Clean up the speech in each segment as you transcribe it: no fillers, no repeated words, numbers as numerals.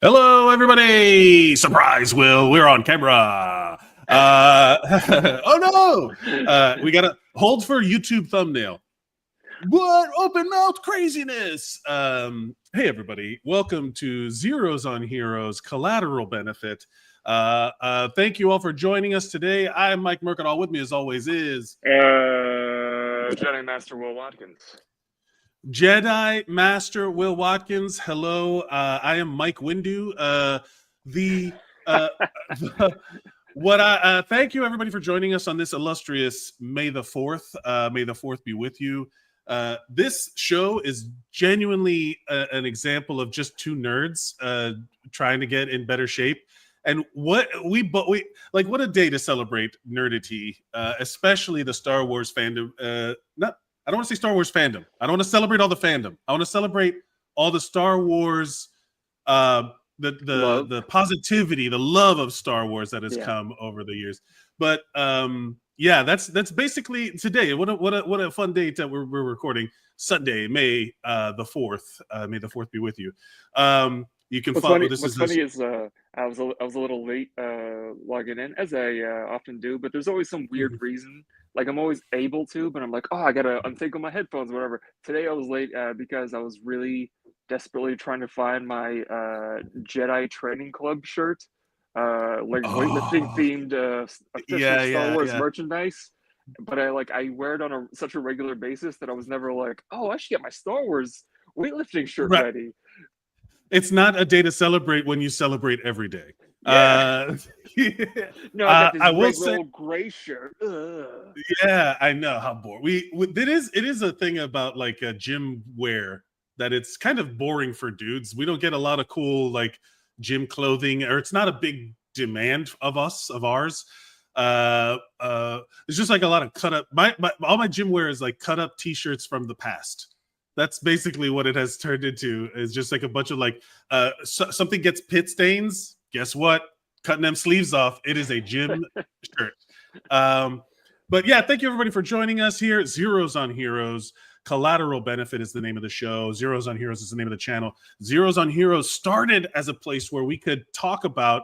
Hello, everybody! Surprise, Will. We're on camera. Oh no! We gotta hold for YouTube thumbnail. What open mouth craziness? Hey, everybody! Welcome to Zeros on Heroes Collateral Benefit. Thank you all for joining us today. I'm Mike Mercadal. With me, as always, is Jedi Master Will Watkins. Jedi Master Will Watkins. Hello, I am Mike Windu. Thank you everybody for joining us on this illustrious May the 4th. May the 4th be with you. This show is genuinely an example of just two nerds trying to get in better shape. And what a day to celebrate nerdity, especially the Star Wars fandom. I don't want to say Star Wars fandom. I don't want to celebrate all the fandom. I want to celebrate all the Star Wars, the positivity, the love of Star Wars that has come over the years. But yeah, that's basically today. What a fun day that we're recording Sunday, May the 4th. May the 4th be with you. You can follow. What's funny is I was a little late logging in, as I often do, but there's always some weird reason. Like, I'm always able to, but I'm like, I gotta untangle my headphones or whatever. Today I was late because I was really desperately trying to find my Jedi Training Club shirt, weightlifting themed official Star Wars merchandise. But I wear it on such a regular basis that I was never like, I should get my Star Wars weightlifting shirt ready. It's not a day to celebrate when you celebrate every day. Yeah. No, I will say gray shirt. Ugh. Yeah, I know how bored. It is a thing about like a gym wear that it's kind of boring for dudes. We don't get a lot of cool like gym clothing, or it's not a big demand of ours. It's just like a lot of cut up. All my gym wear is like cut up t-shirts from the past. That's basically what it has turned into. Is just like a bunch of like something gets pit stains. Guess what? Cutting them sleeves off. It is a gym shirt. But yeah, thank you everybody for joining us here. Zeros on Heroes. Collateral Benefit is the name of the show. Zeros on Heroes is the name of the channel. Zeros on Heroes started as a place where we could talk about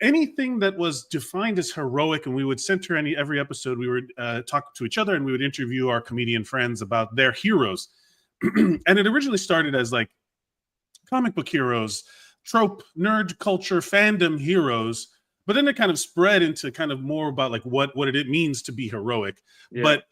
anything that was defined as heroic, and we would center every episode. We would talk to each other, and we would interview our comedian friends about their heroes. And it originally started as like comic book heroes, trope, nerd culture, fandom heroes, but then it kind of spread into kind of more about like what it means to be heroic. Yeah. But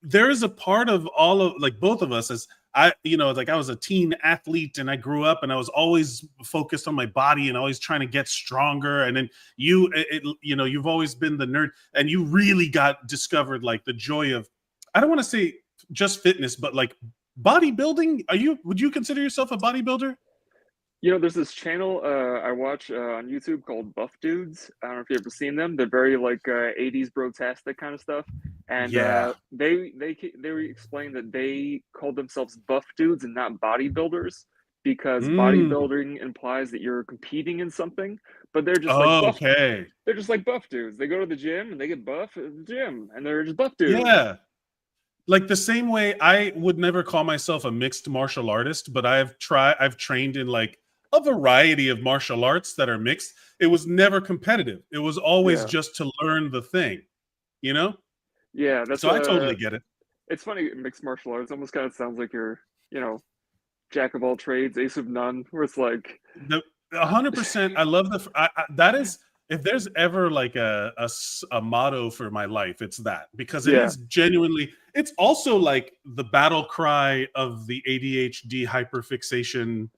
there is a part of all of like both of us as I was a teen athlete and I grew up and I was always focused on my body and always trying to get stronger. And then you've always been the nerd, and you really got discovered like the joy of, I don't want to say just fitness, but like bodybuilding. Would you consider yourself a bodybuilder? There's this channel I watch on YouTube called Buff Dudes. I don't know if you've ever seen them. They're very like 80s brotastic kind of stuff. And they explain that they call themselves Buff Dudes and not bodybuilders because bodybuilding implies that you're competing in something. But they're just they're just like Buff Dudes. They go to the gym and they get buff at the gym, and they're just Buff Dudes. Yeah. Like the same way I would never call myself a mixed martial artist, but I've trained in like a variety of martial arts that are mixed. It was never competitive. It was always just to learn the thing, Yeah, so I totally get it. It's funny, mixed martial arts almost kind of sounds like you're, jack of all trades, ace of none, where it's like 100%. I love that is, if there's ever like a motto for my life, it's that, because it is genuinely, it's also like the battle cry of the ADHD hyperfixation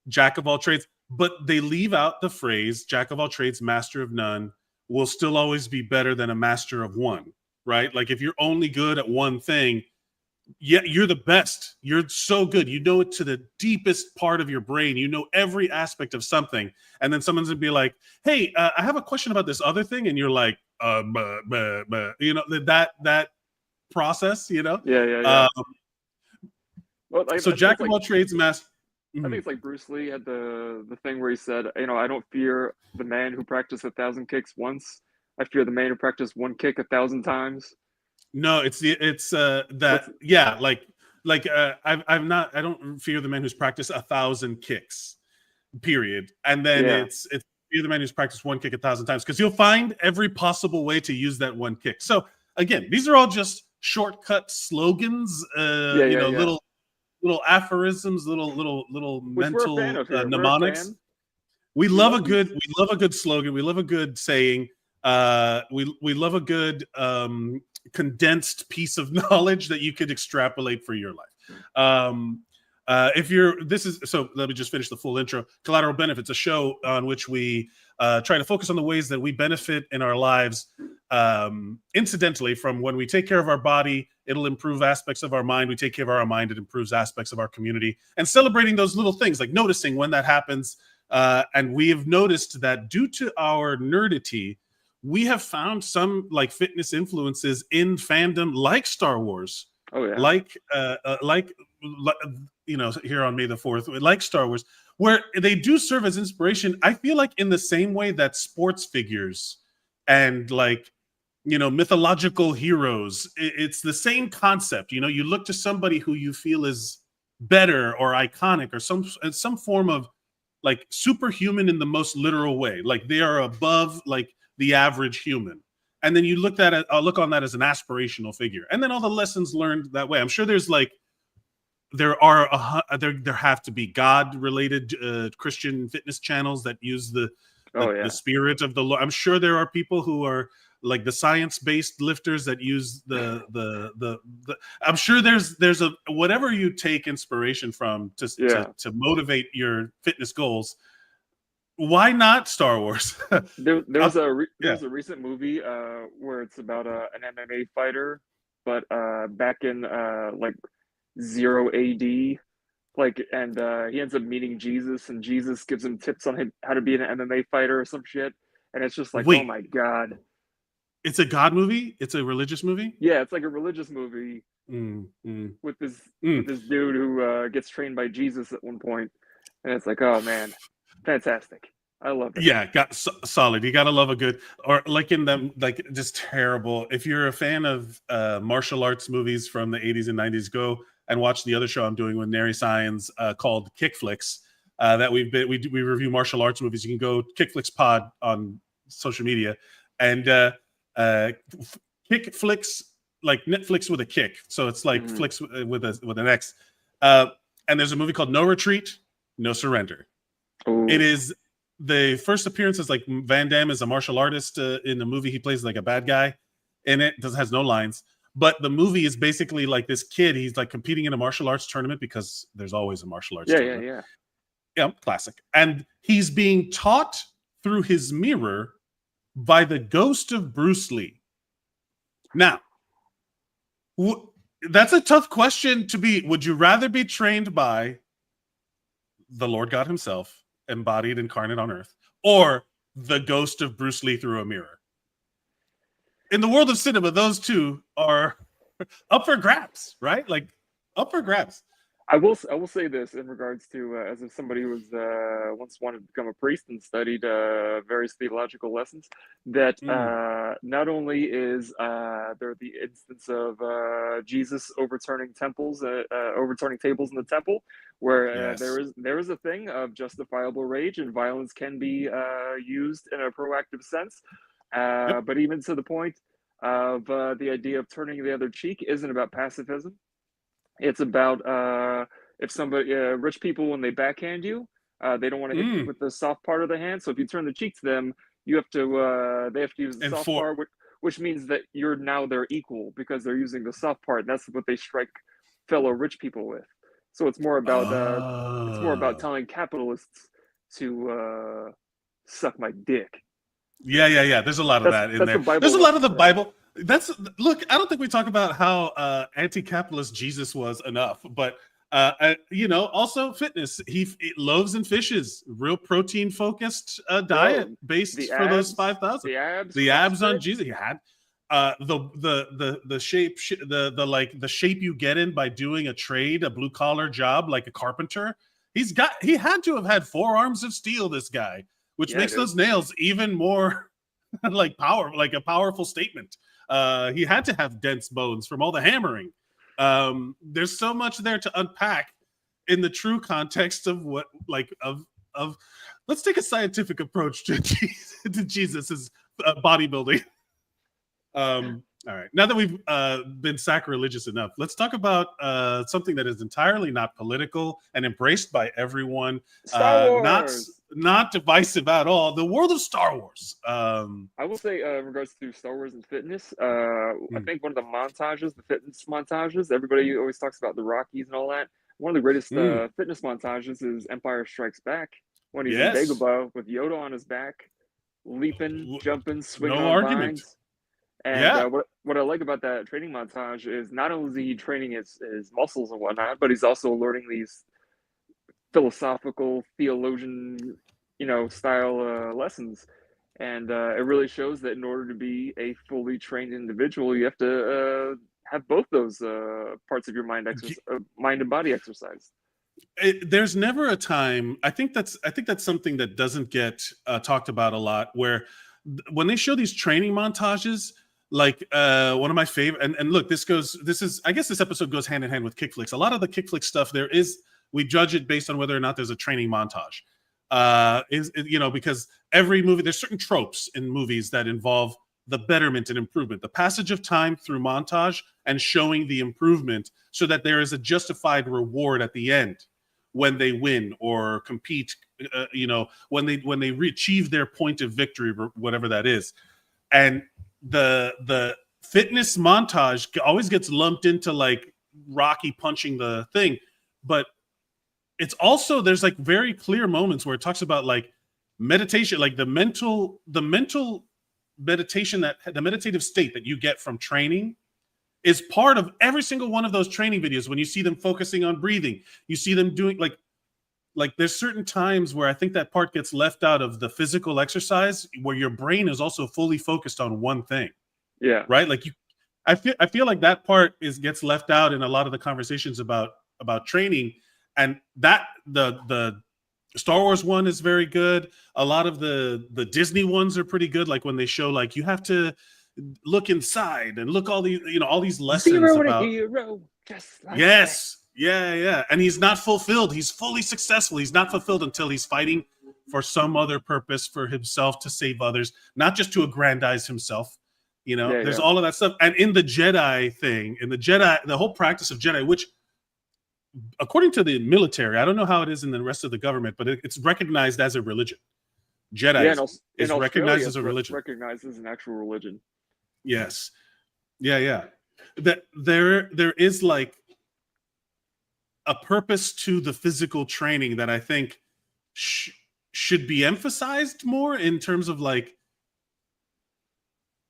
jack of all trades, but they leave out the phrase jack of all trades, master of none will still always be better than a master of one, right? Like if you're only good at one thing, you're the best. You're so good. You know it to the deepest part of your brain. You know every aspect of something. And then someone's gonna be like, hey, I have a question about this other thing. And you're like, that process, Yeah. So jack of all trades, master. I think it's like Bruce Lee had the thing where he said, I don't fear the man who practiced 1,000 kicks once. I fear the man who practiced one kick 1,000 times. No, I don't fear the man who's practiced 1,000 kicks. period. And then it's you're the man who's practiced one kick 1,000 times, because you'll find every possible way to use that one kick. So again, these are all just shortcut slogans, little aphorisms, little Which mental we're a fan of here. mnemonics. We love a good slogan. We love a good saying. We love a good condensed piece of knowledge that you could extrapolate for your life. So let me just finish the full intro. Collateral Benefit's a show on which we try to focus on the ways that we benefit in our lives incidentally from when we take care of our body. It'll improve aspects of our mind. We take care of our mind, it improves aspects of our community, and celebrating those little things, like noticing when that happens. And we have noticed that due to our nerdity, we have found some like fitness influences in fandom, like Star Wars. Oh yeah. Like here on May the 4th, like Star Wars, where they do serve as inspiration. I feel like in the same way that sports figures and mythological heroes, it's the same concept. You look to somebody who you feel is better or iconic or some form of like superhuman in the most literal way. Like they are above like the average human. And then you look on that as an aspirational figure. And then all the lessons learned that way. I'm sure there's like, there have to be God-related Christian fitness channels that use the spirit of the Lord. I'm sure there are people who are like the science-based lifters that use the I'm sure there's a whatever you take inspiration from to motivate your fitness goals. Why not Star Wars? There's a recent movie where it's about an MMA fighter, but back in like 0 AD, and he ends up meeting Jesus, and Jesus gives him tips on how to be an MMA fighter or some shit, and it's just like, oh my god. It's a God movie? It's a religious movie? Yeah, it's like a religious movie with this dude who gets trained by Jesus at one point, and it's like, oh man, fantastic. I love it. Yeah, solid. You gotta love a good, or like in them, like just terrible. If you're a fan of martial arts movies from the 80s and 90s, go and watch the other show I'm doing with Nary Science called Kick Flicks. That we review martial arts movies. You can go Kick Flicks Pod on social media, and Kick Flicks, like Netflix with a kick. So it's like flicks with an X. And there's a movie called No Retreat, No Surrender. Ooh. It is the first appearance is like Van Damme is a martial artist in the movie. He plays like a bad guy in it. Has no lines. But the movie is basically like this kid. He's like competing in a martial arts tournament because there's always a martial arts tournament. Yeah, classic. And he's being taught through his mirror by the ghost of Bruce Lee. Now, that's a tough question to be. Would you rather be trained by the Lord God himself, embodied, incarnate on earth, or the ghost of Bruce Lee through a mirror? In the world of cinema, those two are up for grabs, right? Like up for grabs. I will say this in regards to as if somebody who was once wanted to become a priest and studied various theological lessons, that not only is there the instance of Jesus overturning tables in the temple, where there is a thing of justifiable rage and violence can be used in a proactive sense, but even to the point of the idea of turning the other cheek isn't about pacifism. It's about if somebody, rich people, when they backhand you, they don't want to hit you with the soft part of the hand. So if you turn the cheek to them, you have to, they have to use the soft part, which means that you're now their equal because they're using the soft part. And that's what they strike fellow rich people with. So it's more about telling capitalists to suck my dick. Yeah. There's a lot of that in there. There's a lot of the Bible. Look, I don't think we talk about how anti-capitalist Jesus was enough, but also fitness. He loaves and fishes, real protein focused diet based for those 5,000. The abs on Jesus. He had the shape, the shape you get in by doing a trade, a blue collar job like a carpenter. He had to have had 4 arms of steel. This guy, which makes those nails even more like a powerful statement. He had to have dense bones from all the hammering. There's so much there to unpack in the true context of what, like, of of let's take a scientific approach to Jesus's bodybuilding. All right. Now that we've been sacrilegious enough, let's talk about something that is entirely not political and embraced by everyone. Star Wars. Not divisive at all. The world of Star Wars. I will say, in regards to Star Wars and fitness, I think one of the montages, the fitness montages, everybody always talks about the Rockies and all that. One of the greatest fitness montages is Empire Strikes Back, when he's in Dagobah with Yoda on his back, leaping, jumping, swinging on vines. And what I like about that training montage is not only is he training his muscles and whatnot, but he's also learning these philosophical, theologian, style lessons. And it really shows that in order to be a fully trained individual, you have to have both those parts of your mind and body exercised. There's never a time. I think that's something that doesn't get talked about a lot. Where when they show these training montages, like one of my favorite, and look, I guess this episode goes hand in hand with kick flicks. A lot of the kick flick stuff, we judge it based on whether or not there's a training montage. Because every movie, there's certain tropes in movies that involve the betterment and improvement, the passage of time through montage and showing the improvement so that there is a justified reward at the end when they win or compete, when they achieve their point of victory, whatever that is. And the fitness montage always gets lumped into like Rocky punching the thing, but it's also, there's like very clear moments where it talks about like meditation, like the mental meditation, that the meditative state that you get from training is part of every single one of those training videos. When you see them focusing on breathing, you see them doing like there's certain times where I think that part gets left out of the physical exercise, where your brain is also fully focused on one thing. Yeah. Right. Like I feel like that part gets left out in a lot of the conversations about training. And that the Star Wars one is very good. A lot of the Disney ones are pretty good. Like when they show like you have to look inside and look all these lessons about a hero, just like yes, that. Yeah. And he's not fulfilled. He's fully successful. He's not fulfilled until he's fighting for some other purpose, for himself, to save others, not just to aggrandize himself. There's all of that stuff. And in the Jedi thing, the whole practice of Jedi, which according to the military, I don't know how it is in the rest of the government, but it's recognized as a religion. Jedi is recognized as a religion. Recognized as an actual religion. Yes. Yeah. That there is like a purpose to the physical training that I think should be emphasized more in terms of like,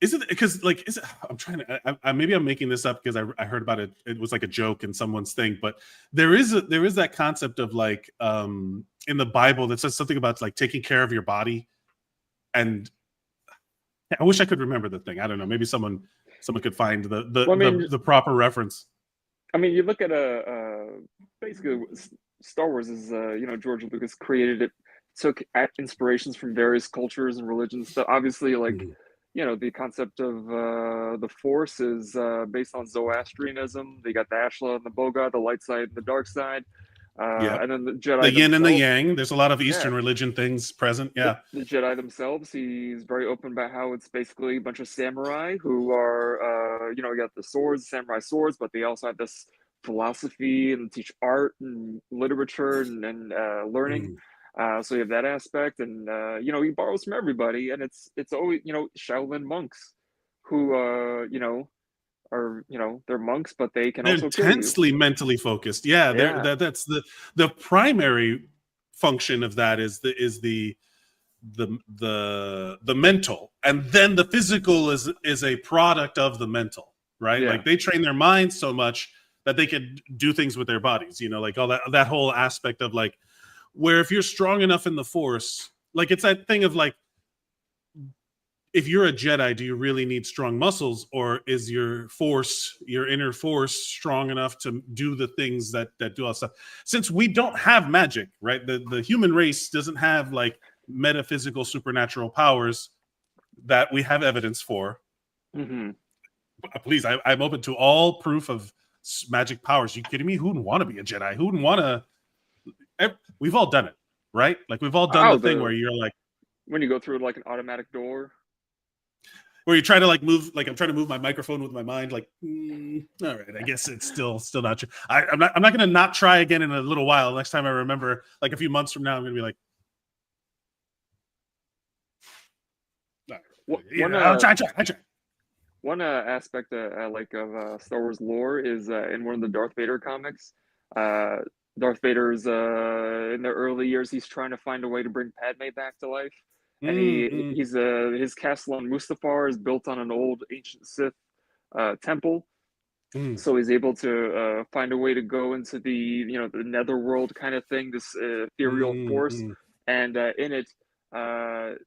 I'm trying to, maybe I'm making this up because I heard about it. It was like a joke in someone's thing, but there is that concept of like, in the Bible that says something about like taking care of your body. And I wish I could remember the thing. I don't know. Maybe someone could find the proper reference. I mean, you look at basically Star Wars is, George Lucas created it, took inspirations from various cultures and religions. So obviously like, the concept of the Force is based on Zoroastrianism. They got the Ashla and the Boga, the light side and the dark side. And then the Jedi, the yin and the yang. There's a lot of Eastern religion things present. Yeah. The Jedi themselves, he's very open about how it's basically a bunch of samurai who are, you got the swords, samurai swords, but they also have this philosophy and teach art and literature and learning. So you have that aspect, and he borrows from everybody, and it's always Shaolin monks who are they're monks, but they're also intensely mentally focused. Yeah. That's the primary function of that is the mental, and then the physical is a product of the mental, right? Yeah. Like they train their minds so much that they can do things with their bodies, like all that whole aspect of like, where if you're strong enough in the Force, like it's that thing of like, if you're a Jedi, do you really need strong muscles, or is your inner force strong enough to do the things that do all that stuff? Since we don't have magic, right? The human race doesn't have like metaphysical supernatural powers that we have evidence for. Mm-hmm. Please, I'm open to all proof of magic powers. You kidding me? Who wouldn't want to be a Jedi? Who wouldn't want to? We've all done it, right? Like we've all done Oh, the thing where you're like, when you go through like an automatic door. where you try to like move, like I'm trying to move my microphone with my mind, like, all right, I guess it's still not true. I'm not gonna not try again in a little while. Next time I remember, like a few months from now, I'm gonna be like, I'll try. One aspect I like of Star Wars lore is in one of the Darth Vader comics. Uh, Darth Vader's in the early years, he's trying to find a way to bring Padme back to life, and he's his castle on Mustafar is built on an old ancient Sith temple. So he's able to find a way to go into the the netherworld kind of thing, this ethereal force, and in it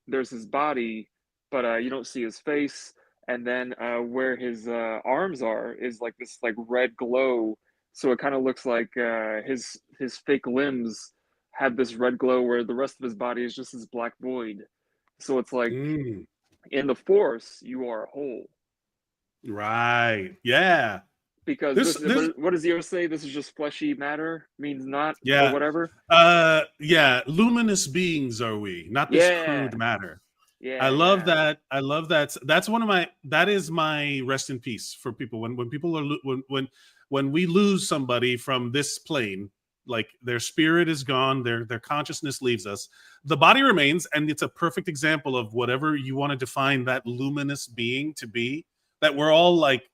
there's his body, but you don't see his face. And then where his arms are is like this like red glow, so it kind of looks like his fake limbs have this red glow, where the rest of his body is just this black void. So it's like in the Force, you are whole. Right. Yeah. Because what does Eo say? This is just fleshy matter, means not, yeah, or whatever. Yeah. Luminous beings are we, not this crude matter. Yeah. I love that. I love that. That's one of my. That is my rest in peace for people. When people are when we lose somebody from this plane, like their spirit is gone, their consciousness leaves us. The body remains, and it's a perfect example of whatever you want to define that luminous being to be. That we're all like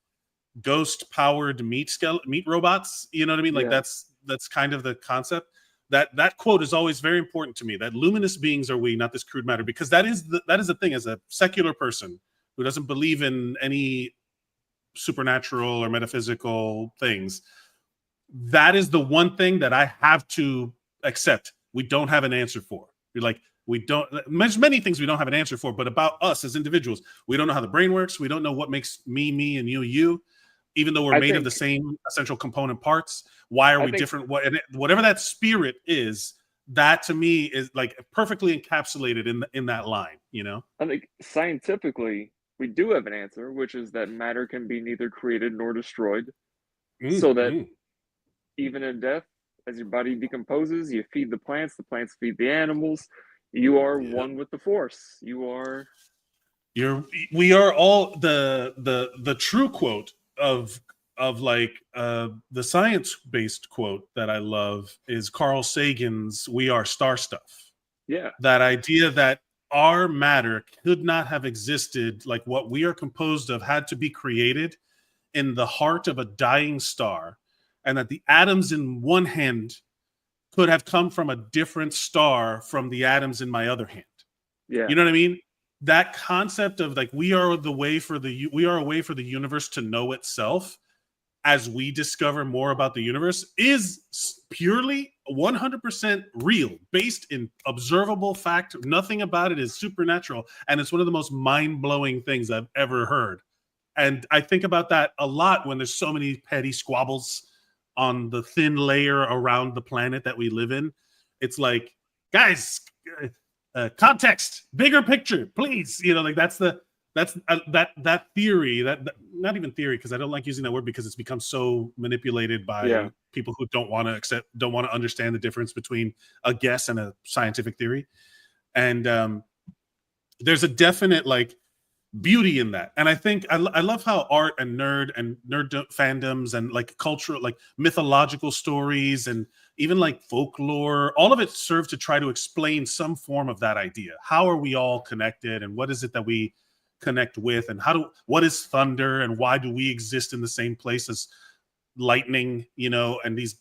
ghost powered meat robots. You know what I mean? Like that's kind of the concept. That quote is always very important to me. That luminous beings are we, not this crude matter, because that is the thing. As a secular person who doesn't believe in any supernatural or metaphysical things, that is the one thing that I have to accept. We don't have an answer for. You're like, we don't. There's many things we don't have an answer for, but about us as individuals, we don't know how the brain works. We don't know what makes me, and you. Even though we're made of the same essential component parts, why are we different? Whatever that spirit is, that to me is like perfectly encapsulated in that line. You know, I think scientifically we do have an answer, which is that matter can be neither created nor destroyed. So that even in death, as your body decomposes, you feed the plants feed the animals. You are one with the Force. We are all the true quote of like the science-based quote that I love is Carl Sagan's "We are star stuff." Yeah. That idea that our matter could not have existed, like what we are composed of had to be created in the heart of a dying star, and that the atoms in one hand could have come from a different star from the atoms in my other hand. Yeah. You know what I mean? That concept of like we are a way for the universe to know itself as we discover more about the universe is purely 100% real, based in observable fact. Nothing about it is supernatural, and it's one of the most mind-blowing things I've ever heard. And I think about that a lot when there's so many petty squabbles on the thin layer around the planet that we live in. It's like, guys, context, bigger picture, please. You know, like that theory, that not even theory, because I don't like using that word because it's become so manipulated by people who don't want to understand the difference between a guess and a scientific theory. And there's a definite like beauty in that. And I think I love how art and nerd fandoms and like cultural, like mythological stories and even like folklore, all of it serve to try to explain some form of that idea. How are we all connected, and what is it that we connect with, and what is thunder, and why do we exist in the same place as lightning, you know, and these,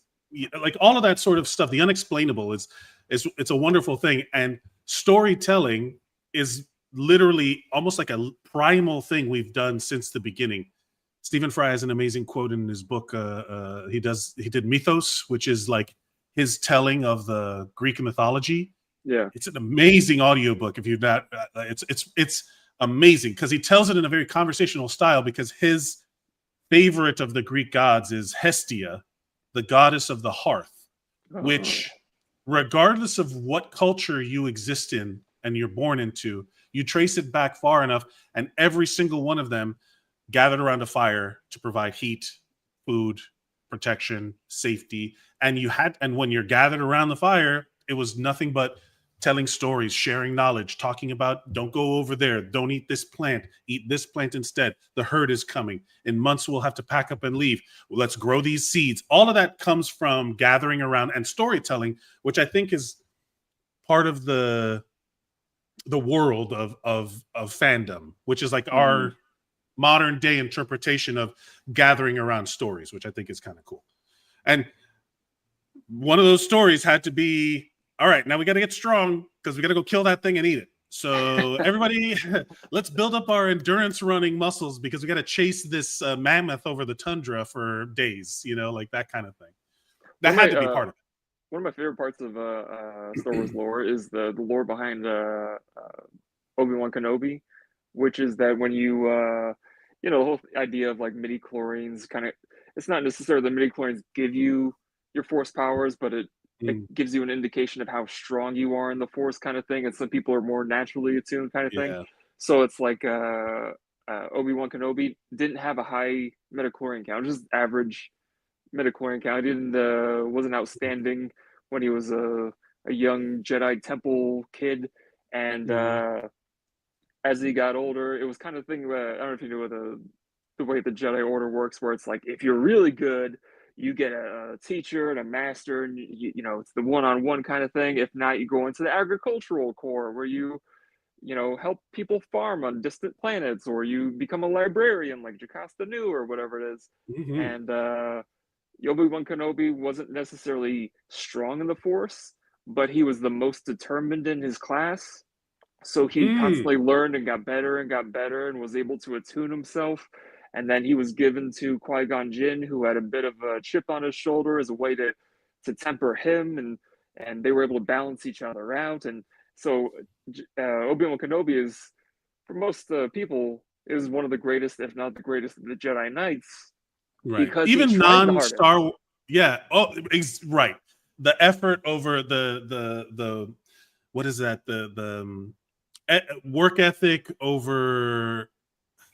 like all of that sort of stuff. The unexplainable is it's a wonderful thing. And storytelling is literally almost like a primal thing we've done since the beginning. Stephen Fry has an amazing quote in his book. He did Mythos, which is like his telling of the Greek mythology. Yeah, it's an amazing audiobook. If you've not, it's amazing because he tells it in a very conversational style, because his favorite of the Greek gods is Hestia, the goddess of the hearth, which, regardless of what culture you exist in and you're born into, you trace it back far enough, and every single one of them gathered around a fire to provide heat, food, protection, safety. And when you're gathered around the fire, it was nothing but telling stories, sharing knowledge, talking about don't go over there, don't eat this plant, eat this plant instead. The herd is coming. In months, we'll have to pack up and leave. Well, let's grow these seeds. All of that comes from gathering around and storytelling, which I think is part of the world of fandom, which is like our modern day interpretation of gathering around stories, which I think is kind of cool. And one of those stories had to be, all right, now we got to get strong because we got to go kill that thing and eat it. So everybody, let's build up our endurance running muscles because we got to chase this mammoth over the tundra for days, you know, like that kind of thing. That had to be part of it. One of my favorite parts of Star Wars lore is the lore behind Obi-Wan Kenobi, which is that when you, you know, the whole idea of like midi-chlorians kind of, it's not necessarily the midi-chlorians give you your force powers, but it gives you an indication of how strong you are in the force kind of thing. And some people are more naturally attuned kind of thing. So it's like Obi-Wan Kenobi didn't have a high midichlorian count, just average midichlorian count. He didn't wasn't outstanding when he was a young Jedi Temple kid. And as he got older, it was kind of thing. I don't know if you know the way the Jedi Order works, where it's like if you're really good, you get a teacher and a master, and you know it's the one-on-one kind of thing. If not, you go into the agricultural corps where you know help people farm on distant planets, or you become a librarian like Jocasta Nu or whatever it is. And Obi-Wan Kenobi wasn't necessarily strong in the Force, but he was the most determined in his class. So he constantly learned and got better and was able to attune himself. And then he was given to Qui-Gon Jinn, who had a bit of a chip on his shoulder as a way to temper him. And they were able to balance each other out. And so Obi-Wan Kenobi is, for most people, is one of the greatest, if not the greatest, of the Jedi Knights. Right. Because even non-Star Wars. Yeah. Oh, right. The effort over the what is that? The work ethic over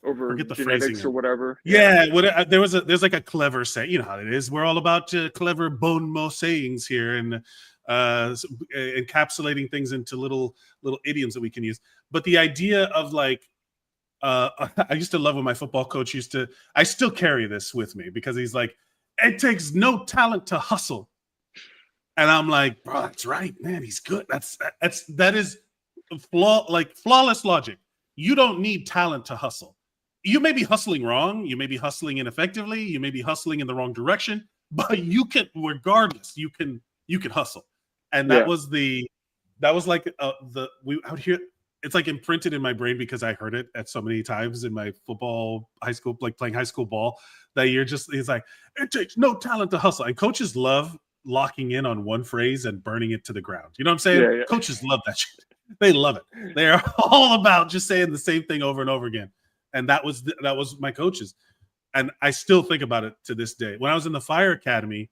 forget the genetics phrasing or whatever. There's like a clever saying. You know how it is. We're all about clever bon mot sayings here and encapsulating things into little idioms that we can use. But the idea of like, I used to love when my football coach I still carry this with me because he's like, it takes no talent to hustle. And I'm like, bro, that's right, man. He's good. That is flawless logic. You don't need talent to hustle. You may be hustling wrong. You may be hustling ineffectively. You may be hustling in the wrong direction, but you can, regardless, you can hustle. And that was like we out here. It's like imprinted in my brain because I heard it at so many times in my high school, like playing high school ball, that it's like, it takes no talent to hustle. And coaches love locking in on one phrase and burning it to the ground. You know what I'm saying? Yeah. Coaches love that shit. They love it. They are all about just saying the same thing over and over again. And that was my coaches. And I still think about it to this day. When I was in the fire academy,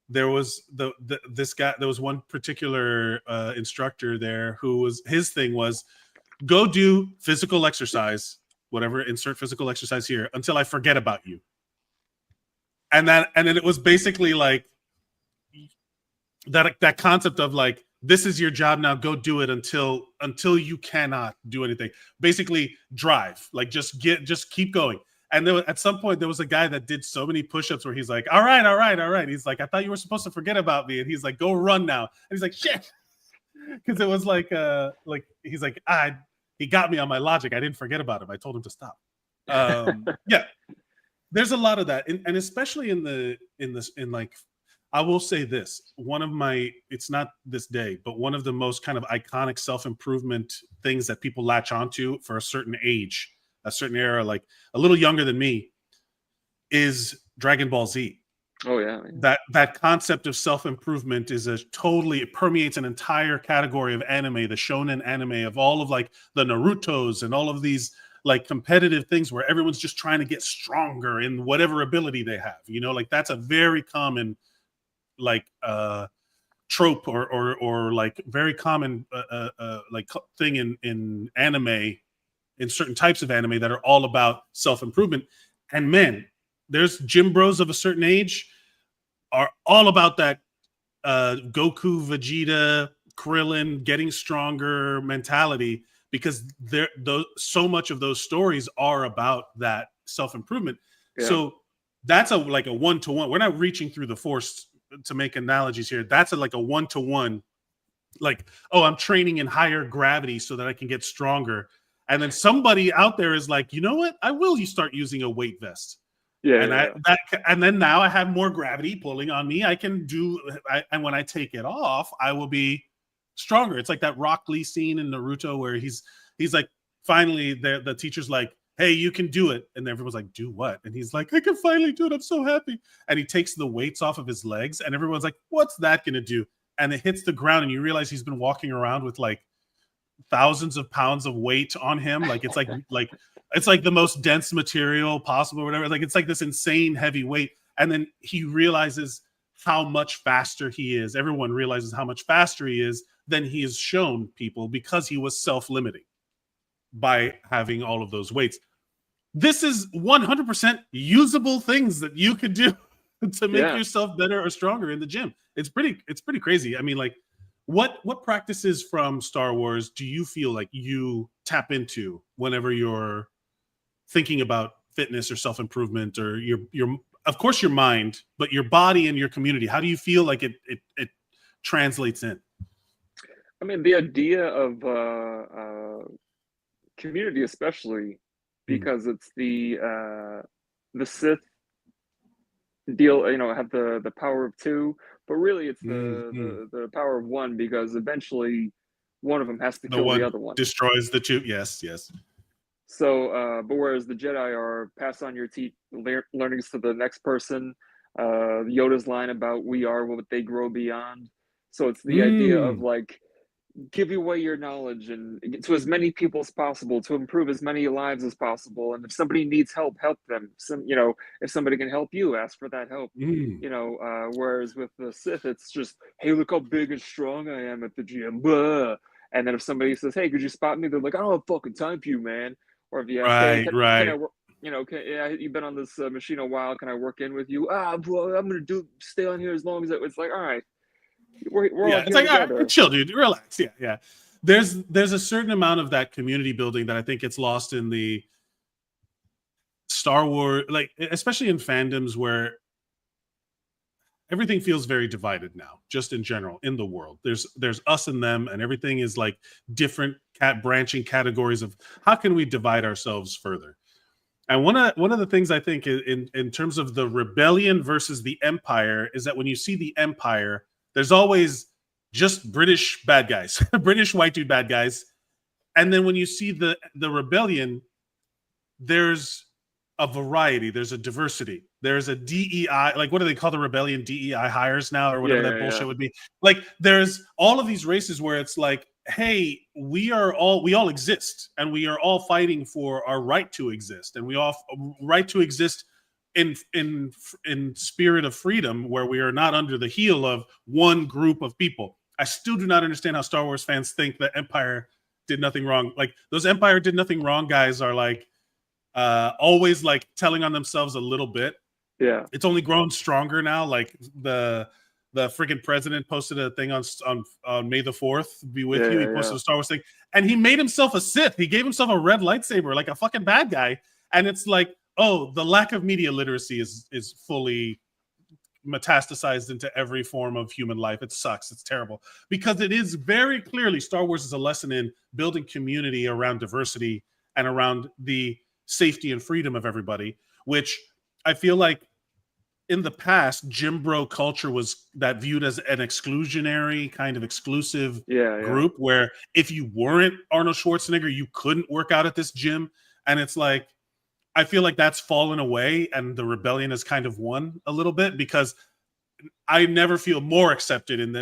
there was this guy, there was one particular instructor there his thing was go do physical exercise, whatever, insert physical exercise here until I forget about you. And then it was basically like that concept of like, this is your job now, go do it until you cannot do anything. Basically drive, like just keep going. And at some point, there was a guy that did so many push-ups where he's like, all right. He's like, I thought you were supposed to forget about me. And he's like, go run now. And he's like, shit. Because it was like he's like, he got me on my logic. I didn't forget about him. I told him to stop. Yeah, there's a lot of that. And especially in like, I will say this, it's not this day, but one of the most kind of iconic self-improvement things that people latch onto for a certain age, a certain era, like a little younger than me, is Dragon Ball Z. Oh yeah. That concept of self-improvement it permeates an entire category of anime, the shonen anime of all of like the Narutos and all of these like competitive things where everyone's just trying to get stronger in whatever ability they have. You know, like that's a very common like trope or like very common like thing in anime, in certain types of anime that are all about self-improvement. And men, there's gym bros of a certain age are all about that Goku, Vegeta, Krillin getting stronger mentality, because so much of those stories are about that self-improvement. Yeah. So that's like a one-to-one. We're not reaching through the force to make analogies here. That's like a one-to-one. Like, oh, I'm training in higher gravity so that I can get stronger. And then somebody out there is like, you know what? I will start using a weight vest. Yeah. And then now I have more gravity pulling on me. I can and when I take it off, I will be stronger. It's like that Rock Lee scene in Naruto where he's like, finally the teacher's like, hey, you can do it. And everyone's like, do what? And he's like, I can finally do it. I'm so happy. And he takes the weights off of his legs, and everyone's like, what's that going to do? And it hits the ground, and you realize he's been walking around with like thousands of pounds of weight on him. Like it's like it's like the most dense material possible, or whatever. Like it's like this insane heavy weight. And then he realizes how much faster he is. Everyone realizes how much faster he is than he has shown people, because he was self-limiting by having all of those weights. This is 100% usable things that you could do to make yourself better or stronger in the gym. It's pretty crazy. I mean, like, what practices from Star Wars do you feel like you tap into whenever you're thinking about fitness or self-improvement, or your of course your mind, but your body and your community? How do you feel like it translates in? I mean, the idea of community, especially because it's the Sith deal, have the power of two, but really it's the power of one, because eventually one of them has to kill the other one. Destroys the two. Yes. So, but whereas the Jedi are pass on your learnings to the next person, Yoda's line about we are what they grow beyond. So it's the idea of like, give away your knowledge and to as many people as possible to improve as many lives as possible. And if somebody needs help them. If somebody can help you, ask for that help. Whereas with the Sith, it's just, hey, look how big and strong I am at the gym. Blah. And then if somebody says, hey, could you spot me? They're like, I don't have fucking time for you, man. Or if you ask, hey, can I work, you've been on this machine a while, can I work in with you? Bro, I'm going to stay on here as long as it's like, all right. We're all it's like, all right, chill, dude, relax. Yeah. There's a certain amount of that community building that I think gets lost in the Star Wars, like especially in fandoms where everything feels very divided now, just in general in the world. There's us and them, and everything is like different branching categories of how can we divide ourselves further. And one of the things I think in terms of the rebellion versus the Empire is that when you see the Empire, there's always just British bad guys, British white dude bad guys. And then when you see the rebellion, there's a variety, there's a diversity. There's a DEI, like what do they call the rebellion? DEI hires now, or whatever that bullshit would be. Like there's all of these races where it's like, hey, we all exist, and we are all fighting for our right to exist, and we all right to exist in spirit of freedom, where we are not under the heel of one group of people. I still do not understand how Star Wars fans think that Empire did nothing wrong. Like those Empire did nothing wrong guys are like always like telling on themselves a little bit. Yeah, it's only grown stronger now. Like the freaking president posted a thing on May the 4th be with you. He posted a Star Wars thing, and he made himself a Sith. He gave himself a red lightsaber, like a fucking bad guy. And it's like, oh, the lack of media literacy is fully metastasized into every form of human life. It sucks. It's terrible, because it is very clearly Star Wars is a lesson in building community around diversity and around the safety and freedom of everybody, which I feel like in the past, Jim Bro culture was that viewed as an exclusionary kind of exclusive group where if you weren't Arnold Schwarzenegger, you couldn't work out at this gym. And it's like, I feel like that's fallen away, and the rebellion has kind of won a little bit, because I never feel more accepted in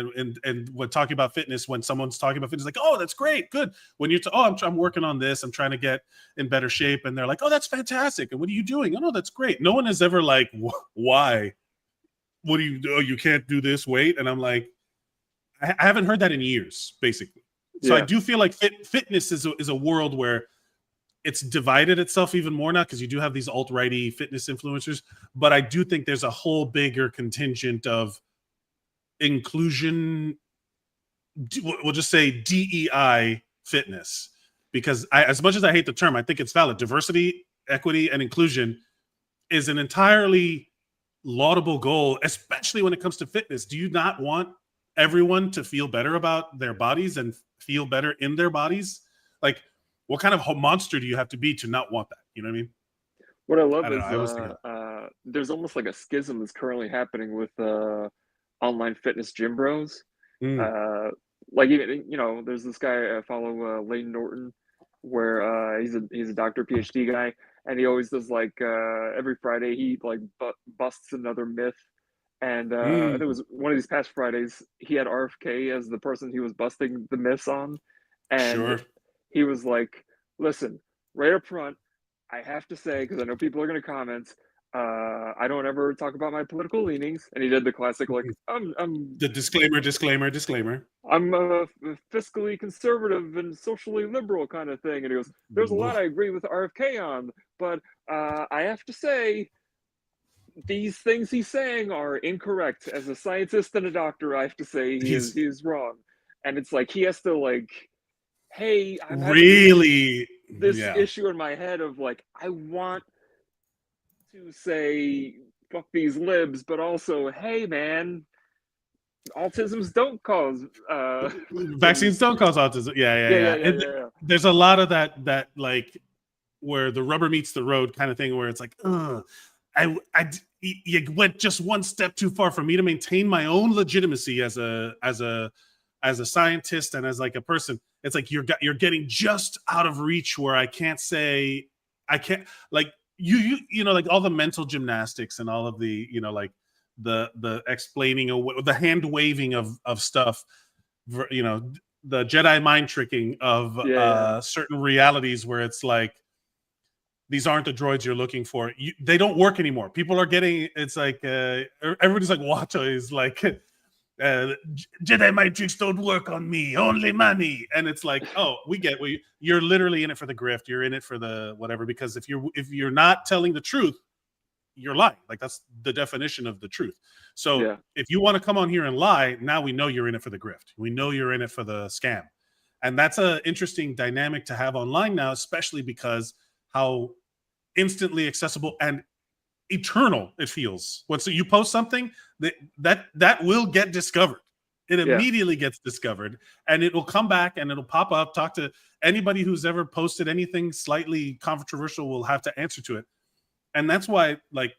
when talking about fitness, when someone's talking about fitness, like, oh, that's great, good. When you're I'm working on this, I'm trying to get in better shape, and they're like, oh, that's fantastic. And what are you doing? Oh, no, that's great. No one is ever like, why? What do you do? Oh, you can't do this. Wait. And I'm like, I haven't heard that in years, basically. So I do feel like fitness is a world where it's divided itself even more now, because you do have these alt-righty fitness influencers. But I do think there's a whole bigger contingent of inclusion, we'll just say DEI fitness, because as much as I hate the term, I think it's valid. Diversity, equity, and inclusion is an entirely laudable goal, especially when it comes to fitness. Do you not want everyone to feel better about their bodies and feel better in their bodies? Like, what kind of monster do you have to be to not want that? You know what I mean? What I love I don't know. I always think is there's almost like a schism that's currently happening with online fitness gym bros. Like, there's this guy I follow, Layne Norton, where he's a doctor, PhD guy, and he always does like every Friday he like busts another myth. And I think it was one of these past Fridays, he had RFK as the person he was busting the myths on, and Sure. he was like, "Listen, right up front, I have to say, because I know people are going to comment, I don't ever talk about my political leanings." And he did the classic, like, I'm The disclaimer. I'm fiscally conservative and socially liberal kind of thing. And he goes, "There's a lot I agree with RFK on, but I have to say, these things he's saying are incorrect. As a scientist and a doctor, I have to say he is wrong." And it's like he has to like, hey, I'm really this issue in my head of like, I want to say fuck these libs, but also, hey man, autisms don't cause vaccines don't cause autism. Yeah. There's a lot of that like where the rubber meets the road kind of thing, where it's like, you went just one step too far for me to maintain my own legitimacy as a scientist and as like a person. It's like you're getting just out of reach where I can't like you know, like all the mental gymnastics and all of the, you know, like the explaining the hand waving of stuff, you know, the Jedi mind tricking of certain realities where it's like, these aren't the droids you're looking for. They don't work anymore. People are getting, it's like, everybody's like, Watto is like, Jedi mind tricks don't work on me, only money. And it's like, oh, we get, you're literally in it for the grift. You're in it for the whatever, because if you're not telling the truth, you're lying. Like, that's the definition of the truth. So if you want to come on here and lie, now we know you're in it for the grift. We know you're in it for the scam. And that's an interesting dynamic to have online now, especially because how instantly accessible and eternal it feels. Once you post something, that will get discovered. It immediately gets discovered, and it will come back and it'll pop up. Talk to anybody who's ever posted anything slightly controversial will have to answer to it. And that's why, like,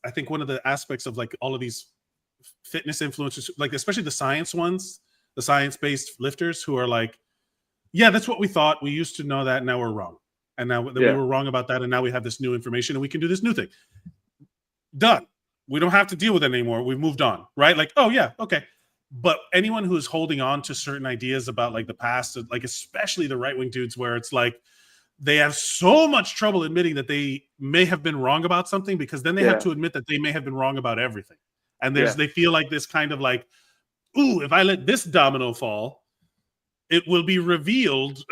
I think one of the aspects of like all of these fitness influencers, like especially the science ones, the science-based lifters who are like, yeah, that's what we thought. We used to know that. Now we're wrong. And now we were wrong about that. And now we have this new information and we can do this new thing. Done. We don't have to deal with it anymore. We've moved on, right? Like, oh yeah, okay. But anyone who's holding on to certain ideas about like the past, like especially the right-wing dudes, where it's like they have so much trouble admitting that they may have been wrong about something, because then they have to admit that they may have been wrong about everything. And they feel like this kind of like, ooh, if I let this domino fall, it will be revealed,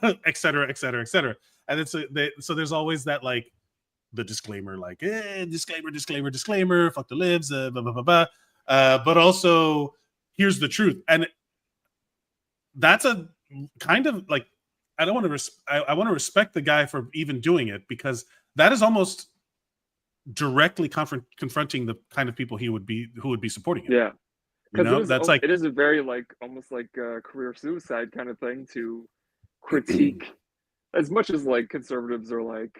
et cetera, et cetera, et cetera. And it's so there's always that like the disclaimer, like disclaimer, fuck the libs, blah blah blah blah. But also here's the truth, and that's a kind of like, I don't want to I want to respect the guy for even doing it, because that is almost directly confronting the kind of people who would be supporting it. Yeah, because that's like, it is a very like almost like a career suicide kind of thing to critique. As much as like conservatives are like,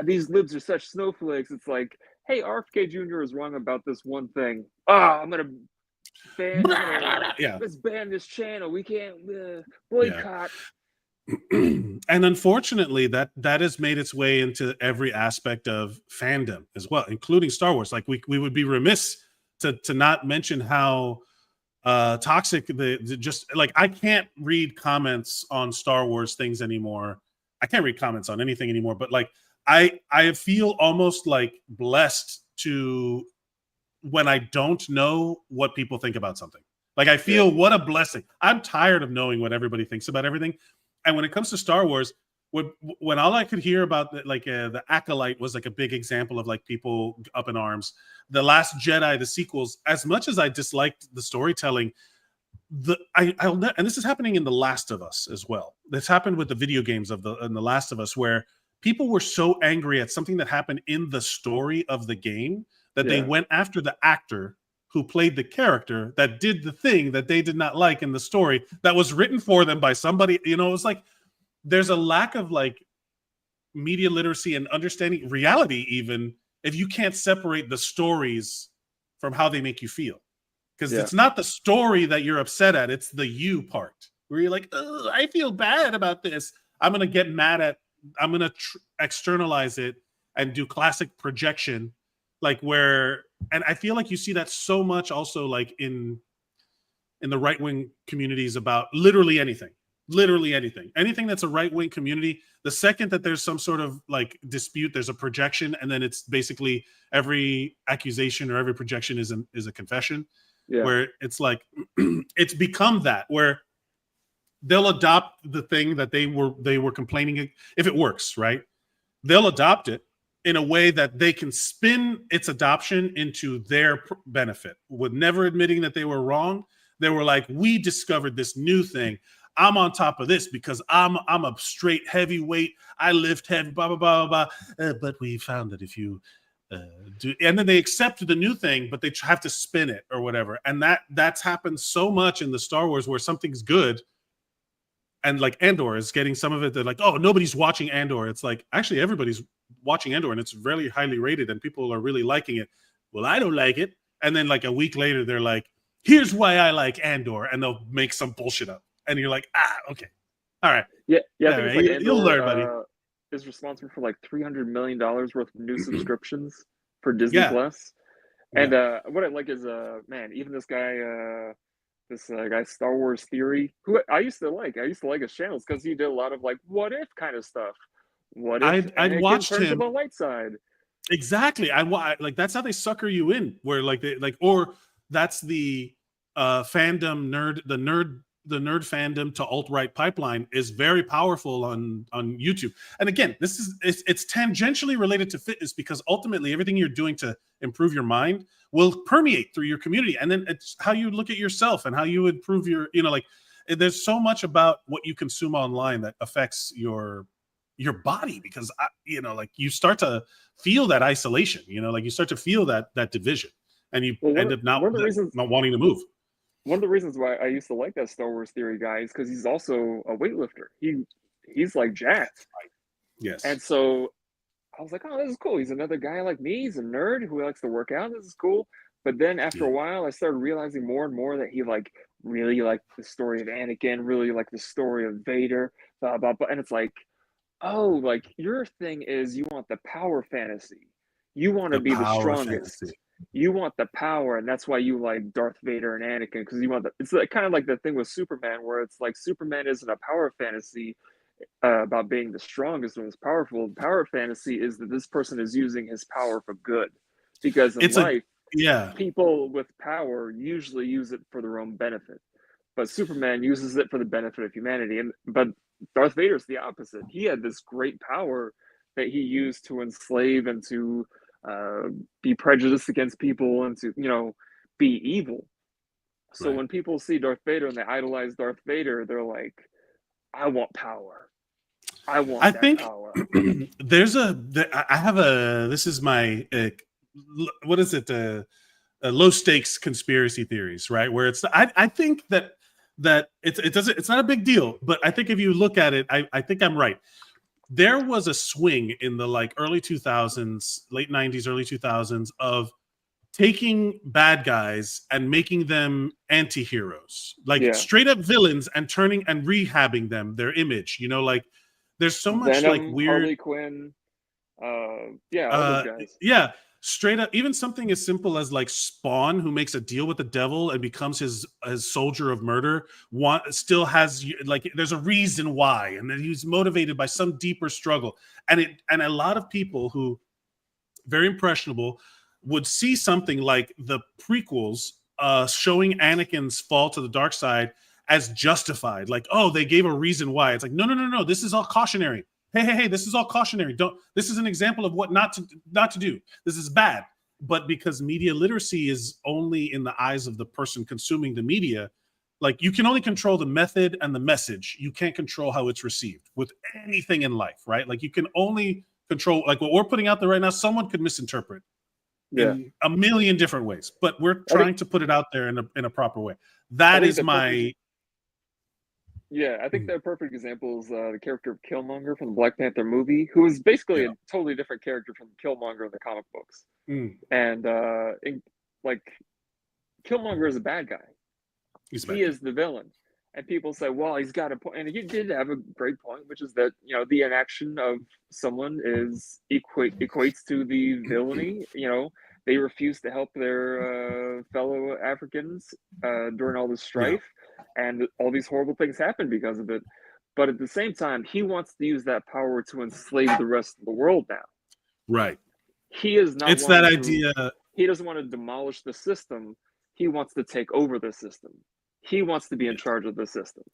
these libs are such snowflakes, it's like, hey, RFK Jr. is wrong about this one thing. I'm gonna let's ban this channel. We can't boycott. And unfortunately, that has made its way into every aspect of fandom as well, including Star Wars. Like we would be remiss to not mention how toxic just like, I can't read comments on Star Wars things anymore. I can't read comments on anything anymore, but like I feel almost like blessed to, when I don't know what people think about something. Like, I feel what a blessing. I'm tired of knowing what everybody thinks about everything. And when it comes to Star Wars, when all I could hear about the Acolyte was like a big example of like people up in arms. The Last Jedi, the sequels, as much as I disliked the storytelling, and this is happening in The Last of Us as well. This happened with the video games in The Last of Us, where people were so angry at something that happened in the story of the game that they went after the actor who played the character that did the thing that they did not like in the story that was written for them by somebody. You know, it's like there's a lack of like media literacy and understanding reality, even if you can't separate the stories from how they make you feel. Because it's not the story that you're upset at, it's the you part where you're like, oh, I feel bad about this. I'm going to get mad at, I'm going to externalize it and do classic projection, like where, and I feel like you see that so much also like in the right-wing communities about literally anything that's a right-wing community. The second that there's some sort of like dispute, there's a projection, and then it's basically every accusation or every projection is a confession. Where it's like it's become that where they'll adopt the thing that they were complaining, if it works, right? They'll adopt it in a way that they can spin its adoption into their benefit, with never admitting that they were wrong. They were like, we discovered this new thing. I'm on top of this because I'm a straight heavyweight. I lift heavy, blah, blah, blah, blah, blah. But we found that if you and then they accept the new thing, but they have to spin it or whatever. And that's happened so much in the Star Wars where something's good. And like Andor is getting some of it. They're like, oh, nobody's watching Andor. It's like, actually, everybody's watching Andor and it's really highly rated and people are really liking it. Well, I don't like it. And then like a week later, they're like, here's why I like Andor. And they'll make some bullshit up. And you're like, okay. All right. Yeah. I think it's like Andor, you'll learn, buddy. Is responsible for like $300 million worth of new subscriptions for Disney Plus. And what I like is, man, even this guy, Star Wars Theory, who I used to like his channels because he did a lot of like what if kind of stuff. What if I'd watched him to the light side? Exactly. I like that's how they sucker you in. Where like they like, or that's the fandom nerd, the nerd fandom to alt-right pipeline is very powerful on YouTube. And again, it's tangentially related to fitness because ultimately everything you're doing to improve your mind will permeate through your community. And then it's how you look at yourself and how you improve your, like there's so much about what you consume online that affects your body because, like you start to feel that isolation, like you start to feel that division and you end up not wanting to move. One of the reasons why I used to like that Star Wars Theory guy is because he's also a weightlifter. He's like jacked. Yes. And so I was like, oh, this is cool. He's another guy like me. He's a nerd who likes to work out. This is cool. But then after a while, I started realizing more and more that he like really liked the story of Anakin, really liked the story of Vader, blah, blah, blah. And it's like, oh, like your thing is you want the power fantasy. You want to be the strongest. Fantasy. You want the power, and that's why you like Darth Vader and Anakin, because you want it's like, kind of like the thing with Superman, where it's like Superman isn't a power fantasy about being the strongest and most powerful. The power fantasy is that this person is using his power for good, because in life, people with power usually use it for their own benefit, but Superman uses it for the benefit of humanity. But Darth Vader's the opposite. He had this great power that he used to enslave and to be prejudiced against people and to, be evil. So when people see Darth Vader and they idolize Darth Vader, they're like, I want power. I think power. This is my, what is it? Low stakes conspiracy theories, right? Where I think that it's not a big deal, but I think if you look at it, I think I'm right. There was a swing in the like early 2000s, late 90s, early 2000s of taking bad guys and making them anti-heroes, like straight up villains, and turning and rehabbing them, their image, like there's so much Venom, like weird Harley Quinn, all those guys. Yeah. Straight up, even something as simple as like Spawn, who makes a deal with the devil and becomes his soldier of murder, still has like there's a reason why, and then he's motivated by some deeper struggle. And a lot of people who very impressionable would see something like the prequels showing Anakin's fall to the dark side as justified, like, oh, they gave a reason why. It's like, no, this is all cautionary. hey, this is all cautionary. This is an example of what not to do. This is bad. But because media literacy is only in the eyes of the person consuming the media, like you can only control the method and the message. You can't control how it's received with anything in life, right? Like you can only control, like what we're putting out there right now, someone could misinterpret in a million different ways, but we're trying to put it out there in a proper way. That is my... I think the perfect example is the character of Killmonger from the Black Panther movie, who is basically a totally different character from Killmonger in the comic books. And Killmonger is a bad guy. He is the villain. And people say, well, he's got a point. And he did have a great point, which is that, you know, the inaction of someone equates to the villainy. You know, they refuse to help their fellow Africans during all this strife. And all these horrible things happen because of it. But at the same time, he wants to use that power to enslave the rest of the world now. Right. He is not... It's that idea... He doesn't want to demolish the system. He wants to take over the system. He wants to be in charge of the system.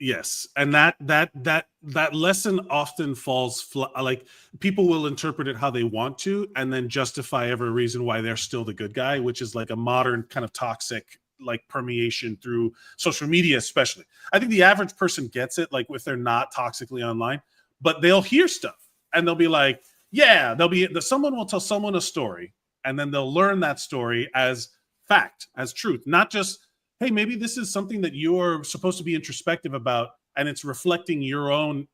Yes, and that lesson often falls like people will interpret it how they want to, and then justify every reason why they're still the good guy, which is like a modern kind of toxic like permeation through social media, especially. I think the average person gets it, like if they're not toxically online, but they'll hear stuff and they'll be like, yeah, someone will tell someone a story, and then they'll learn that story as fact, as truth, not just, hey, maybe this is something that you're supposed to be introspective about, and it's reflecting your own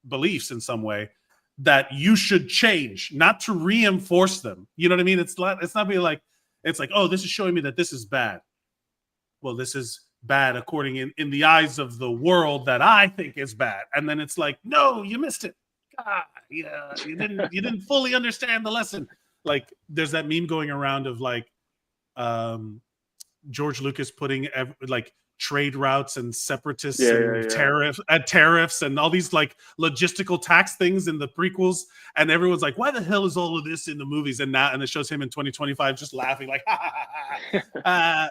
beliefs in some way that you should change, not to reinforce them. You know what I mean? It's not being like, it's like, oh, this is showing me that this is bad. Well, this is bad according in the eyes of the world that I think is bad. And then it's like, no, you missed it. God, yeah, you didn't fully understand the lesson. Like there's that meme going around of like, George Lucas putting like trade routes and separatists and tariffs and all these like logistical tax things in the prequels, and everyone's like, why the hell is all of this in the movies? And it shows him in 2025 just laughing like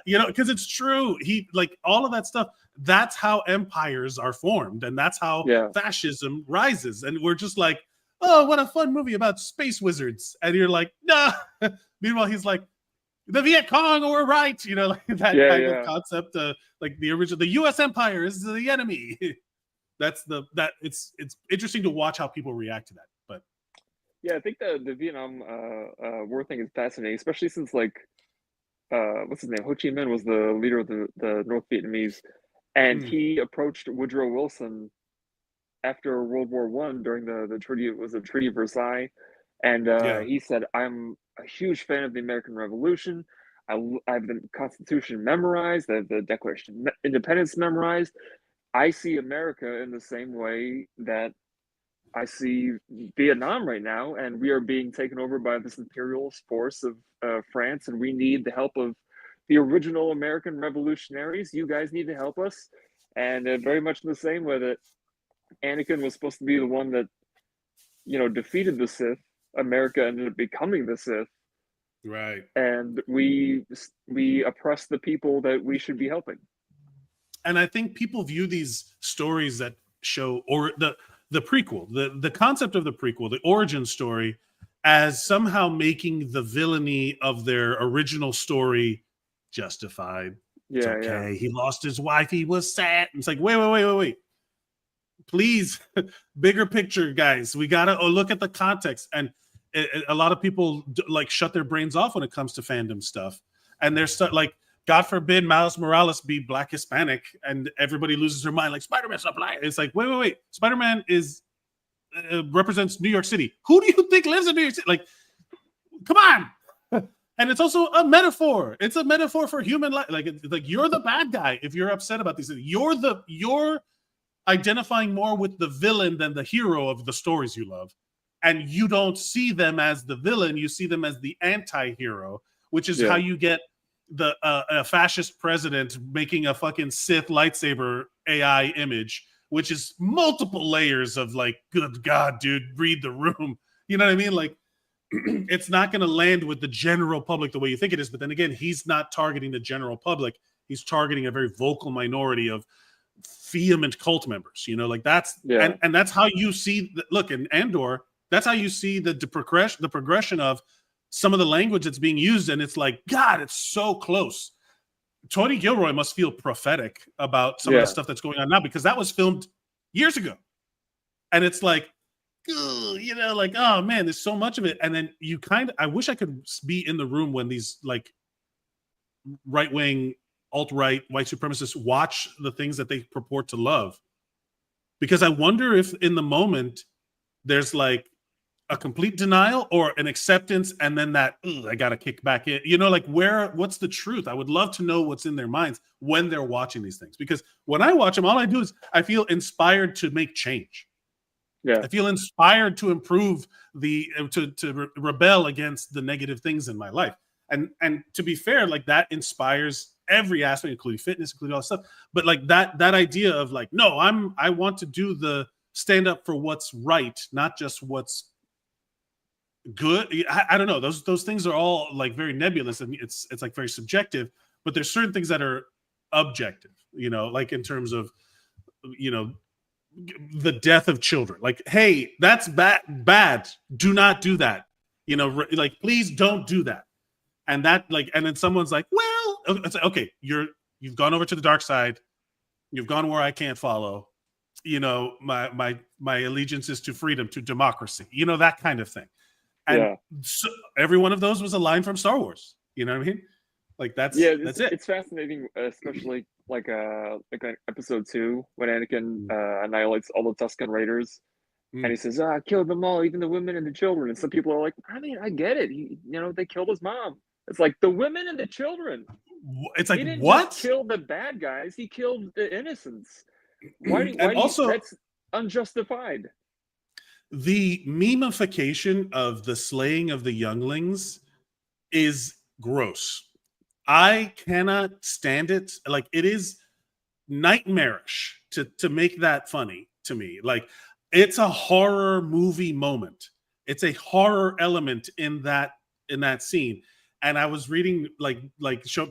you know, because it's true. He like all of that stuff. That's how empires are formed, and that's how fascism rises. And we're just like, oh, what a fun movie about space wizards, and you're like, nah. Meanwhile, he's like, the Viet Cong were right, you know, like that kind of concept. Like the original, the U.S. Empire is the enemy. It's interesting to watch how people react to that. But I think the Vietnam War thing is fascinating, especially since like what's his name, Ho Chi Minh was the leader of the North Vietnamese, and he approached Woodrow Wilson after World War I during the treaty. It was the Treaty of Versailles, and he said, I'm a huge fan of the American Revolution. I have the Constitution memorized, the Declaration of Independence memorized. I see America in the same way that I see Vietnam right now, and we are being taken over by this imperialist force of France, and we need the help of the original American revolutionaries. You guys need to help us. And very much in the same way that Anakin was supposed to be the one that, you know, defeated the Sith, America ended up becoming the Sith, right? And we oppress the people that we should be helping. And I think people view these stories that show, or the prequel, the concept of the prequel, the origin story, as somehow making the villainy of their original story justified. It's okay. He lost his wife. He was sad. It's like, wait. Please, bigger picture, guys. We gotta look at the context. And a lot of people like shut their brains off when it comes to fandom stuff, and they're like, God forbid Miles Morales be Black Hispanic, and everybody loses their mind like Spider-Man's not black. It's like, wait. Spider-Man is represents New York City. Who do you think lives in New York City? Like, come on. And it's also a metaphor. It's a metaphor for human life. Like you're the bad guy if you're upset about these things. You're identifying more with the villain than the hero of the stories you love. And you don't see them as the villain. You see them as the anti-hero, which is how you get the a fascist president making a fucking Sith lightsaber AI image, which is multiple layers of like, good God, dude, read the room. You know what I mean? Like, it's not going to land with the general public the way you think it is. But then again, he's not targeting the general public. He's targeting a very vocal minority of vehement cult members. Like that's and that's how you see look in Andor. That's how you see the progression of some of the language that's being used, and it's like, God, it's so close. Tony Gilroy must feel prophetic about some of the stuff that's going on now, because that was filmed years ago, and it's like, like, oh man, there's so much of it. And then I wish I could be in the room when these like right-wing, alt-right, white supremacists watch the things that they purport to love, because I wonder if in the moment there's like a complete denial or an acceptance, and then that I gotta kick back in, like what's the truth? I would love to know what's in their minds when they're watching these things, because when I watch them, all I do is I feel inspired to make change. I feel inspired to improve to rebel against the negative things in my life. And to be fair, like that inspires every aspect, including fitness, including all that stuff. But like that idea of like, no, I want to do the stand up for what's right, not just what's good. I don't know. Those things are all like very nebulous, and it's like very subjective. But there's certain things that are objective, like in terms of, the death of children. Like, hey, that's bad. Do not do that. Like, please don't do that. And that, like, and then someone's like, well, it's like, okay, you've gone over to the dark side. You've gone where I can't follow. My allegiance is to freedom, to democracy. That kind of thing. And so every one of those was a line from Star Wars. You know what I mean? Like that's it. It's fascinating, especially like episode 2 when Anakin annihilates all the Tusken Raiders, and he says, "I killed them all, even the women and the children." And some people are like, "I mean, I get it. They killed his mom." It's like the women and the children. It's like, he didn't what? Just kill the bad guys. He killed the innocents. Why that's unjustified. The memification of the slaying of the younglings is gross. I cannot stand it. Like, it is nightmarish to make that funny to me. Like, it's a horror movie moment. It's a horror element in that scene. And I was reading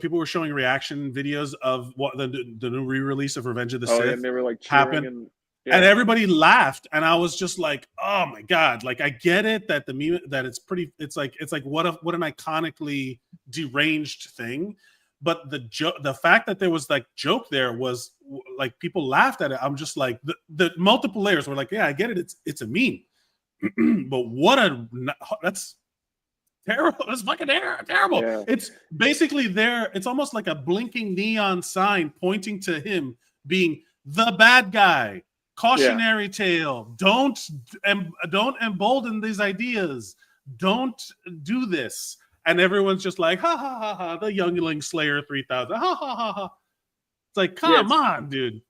people were showing reaction videos of what the new re-release of Revenge of the Sith, and they were like cheering happened. And everybody laughed, and I was just like, "Oh my god!" Like, I get it that it's like what an iconically deranged thing, but the fact that there was like joke there was like people laughed at it. I'm just like the multiple layers were like, yeah, I get it. It's a meme, but that's terrible. That's fucking terrible. Yeah. It's basically it's almost like a blinking neon sign pointing to him being the bad guy. Cautionary tale. Don't embolden these ideas. Don't do this. And everyone's just like, ha ha ha ha. The Youngling Slayer 3000. Ha ha ha ha. It's like, come on, dude.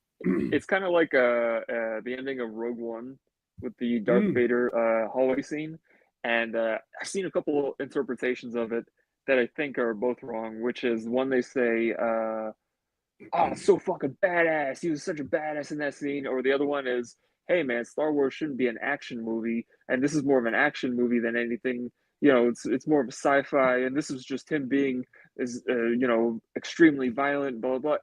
It's kind of like the ending of Rogue One with the Darth Vader hallway scene. And I've seen a couple interpretations of it that I think are both wrong. Which is one, they say, "Oh, so fucking badass. He was such a badass in that scene." Or the other one is, "Hey man, Star Wars shouldn't be an action movie, and this is more of an action movie than anything. It's more of a sci-fi, and this is just him being extremely violent, blah blah blah."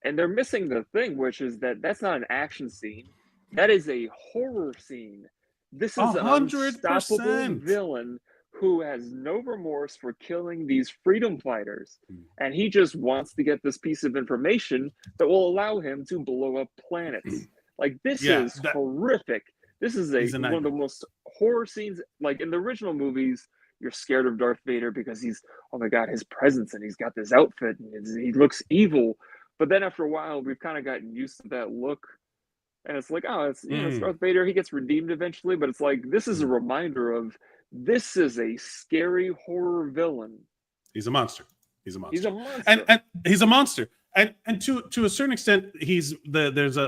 And they're missing the thing, which is that's not an action scene. That is a horror scene. This is 100%. An unstoppable villain who has no remorse for killing these freedom fighters. And he just wants to get this piece of information that will allow him to blow up planets. Like, this is horrific. This is one of the most horror scenes. Like, in the original movies, you're scared of Darth Vader because he's, oh my God, his presence, and he's got this outfit, and he looks evil. But then after a while, we've kind of gotten used to that look. And it's like, oh, it's Darth Vader. He gets redeemed eventually. But it's like, this is a reminder of, this is a scary horror villain. He's a monster. And he's a monster. And to a certain extent,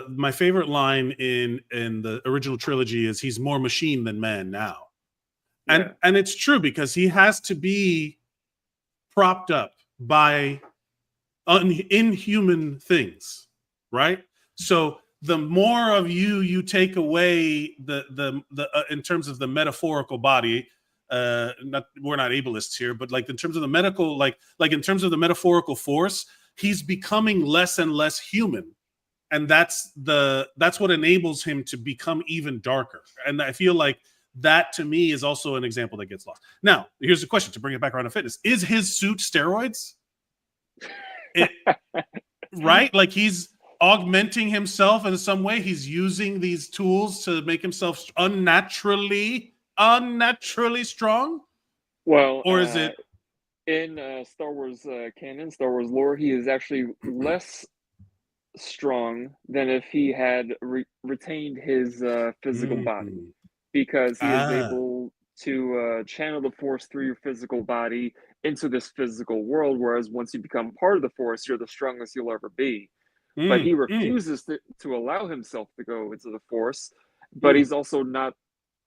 my favorite line in the original trilogy is, he's more machine than man now. And it's true, because he has to be propped up by inhuman things, right? So the more of you take away the in terms of the metaphorical body, we're not ableists here, but like in terms of the medical, like in terms of the metaphorical force, he's becoming less and less human and that's what enables him to become even darker. And I feel like that to me is also an example that gets lost. Now, here's the question to bring it back around to fitness: is his suit steroids? Right? Like he's augmenting himself in some way. He's using these tools to make himself unnaturally strong. Well, or is it in Star Wars canon, Star Wars lore, he is actually less strong than if he had retained his physical body, because he is able to channel the Force through your physical body into this physical world, whereas once you become part of the Force, you're the strongest you'll ever be. But he refuses to allow himself to go into the Force, but he's also not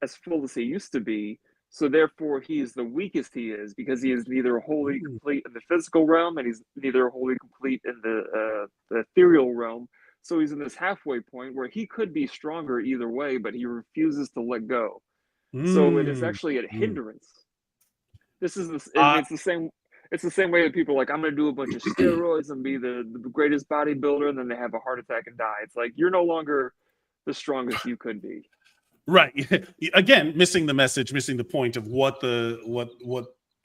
as full as he used to be. So therefore, he is the weakest he is, because he is neither wholly complete in the physical realm, and he's neither wholly complete in the ethereal realm. So he's in this halfway point where he could be stronger either way, but he refuses to let go. So it is actually a hindrance. This is it's the same. It's the same way that people are like, I'm going to do a bunch of steroids and be the greatest bodybuilder, and then they have a heart attack and die. It's like, you're no longer the strongest you could be. Right. Again, missing the message, missing the point of what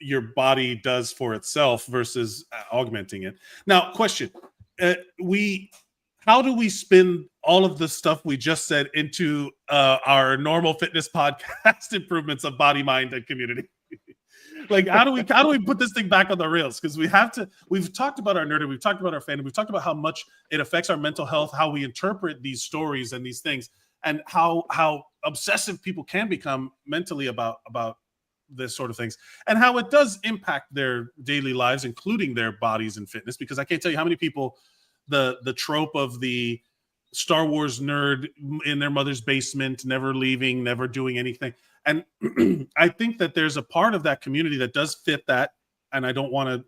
your body does for itself versus augmenting it. Now, question: how do we spin all of the stuff we just said into our normal fitness podcast improvements of body, mind, and community? Like, how do we put this thing back on the rails? Because we've talked about our nerd, we've talked about our fandom, we've talked about how much it affects our mental health, how we interpret these stories and these things, and how obsessive people can become mentally about this sort of things, and how it does impact their daily lives, including their bodies and fitness. Because I can't tell you how many people, the trope of the Star Wars nerd in their mother's basement, never leaving, never doing anything. And I think that there's a part of that community that does fit that, and I don't want to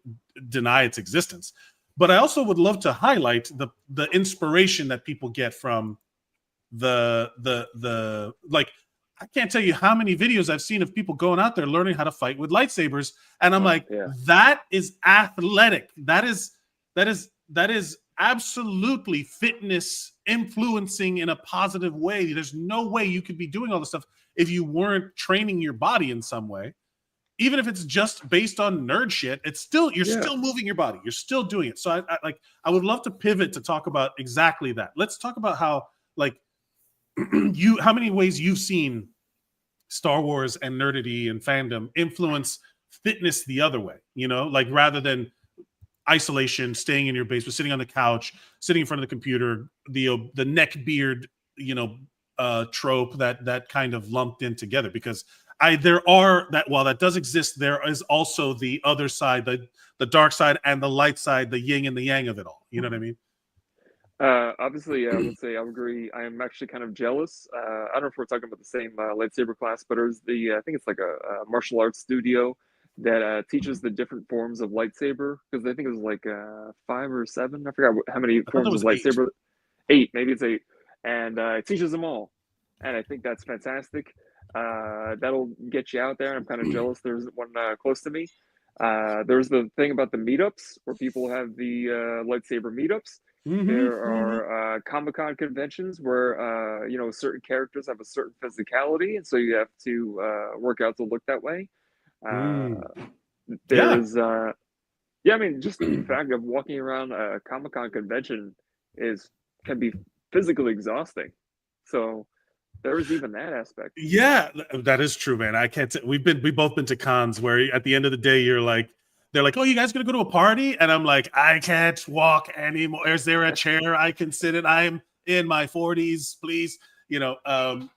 deny its existence. But I also would love to highlight the inspiration that people get from the like, I can't tell you how many videos I've seen of people going out there learning how to fight with lightsabers, and I'm that is athletic. That is absolutely fitness influencing in a positive way. There's no way you could be doing all this stuff if you weren't training your body in some way. Even if it's just based on nerd shit, it's still, you're still moving your body. You're still doing it. So I would love to pivot to talk about exactly that. Let's talk about how, like, how many ways you've seen Star Wars and nerdity and fandom influence fitness the other way, like rather than isolation, staying in your basement, sitting on the couch, sitting in front of the computer, the neck beard, trope that kind of lumped in together. Because while that does exist, there is also the other side, the dark side and the light side, the yin and the yang of it all. You know what I mean? Obviously, I would say I would agree. I am actually kind of jealous. I don't know if we're talking about the same lightsaber class, but there's I think it's like a martial arts studio that teaches the different forms of lightsaber, because I think it was like 5 or 7. I forgot how many forms of lightsaber. 8, maybe it's 8, and it teaches them all, and I think that's fantastic. That'll get you out there. I'm kind of jealous. There's one close to me. There's the thing about the meetups where people have the lightsaber meetups. There are Comic-Con conventions where certain characters have a certain physicality, and so you have to work out to look that way. There's I mean, just the fact of walking around a Comic-Con convention can be physically exhausting. So there is even that aspect. Yeah, that is true, man. I can't. We've both been to cons where at the end of the day, they're like, "Oh, you guys gonna go to a party?" And I'm like, "I can't walk anymore. Is there a chair I can sit in? I'm in my 40s, please." But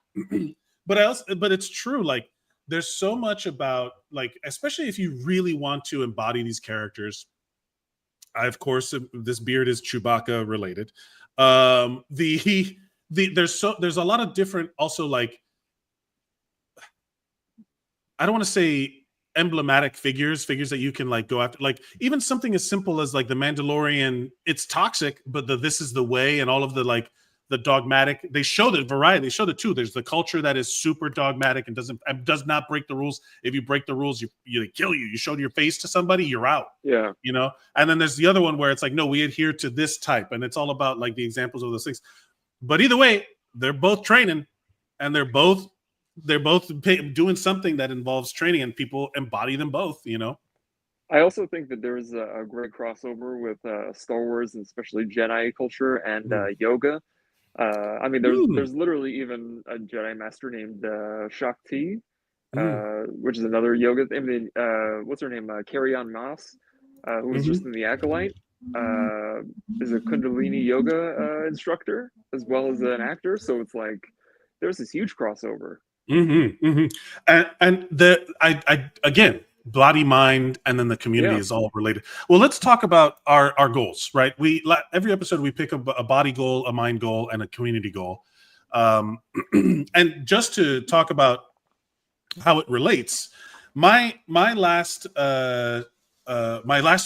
it's true. Like, there's so much about, like, especially if you really want to embody these characters. Of course, this beard is Chewbacca related. There's a lot of different, also, like, I don't want to say emblematic figures that you can, like, go after, like even something as simple as, like, the Mandalorian. It's toxic, but this is the way, and all of the, like, the dogmatic. They show the variety. They show the two. There's the culture that is super dogmatic and does not break the rules. If you break the rules, they kill you. You showed your face to somebody, you're out. Yeah. You know. And then there's the other one where it's like, no, we adhere to this type, and it's all about like the examples of those things. But either way, they're both training, and they're both doing something that involves training, and people embody them both. You know. I also think that there's a great crossover with Star Wars and especially Jedi culture and yoga. I mean, there's literally even a Jedi master named Shakti, which is another yoga. I mean, what's her name? Carrie-Ann Moss, who was just in The Acolyte, is a Kundalini yoga instructor as well as an actor. So it's like there's this huge crossover. And I again, body, mind, and then the community is all related. Well, let's talk about our goals, right? Every episode we pick a body goal, a mind goal, and a community goal. And just to talk about how it relates, my last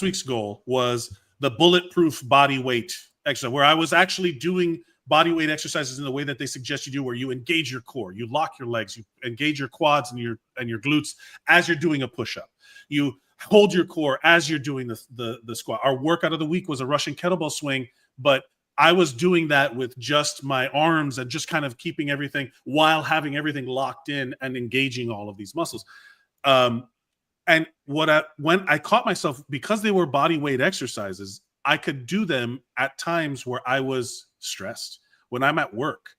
week's goal was the bulletproof body weight exercise, where I was actually doing body weight exercises in the way that they suggest you do, where you engage your core, you lock your legs, you engage your quads and your glutes as you're doing a push-up. You hold your core as you're doing the squat. Our workout of the week was a Russian kettlebell swing, but I was doing that with just my arms and just kind of keeping everything while having everything locked in and engaging all of these muscles. And when I caught myself, because they were body weight exercises, I could do them at times where I was stressed. When I'm at work,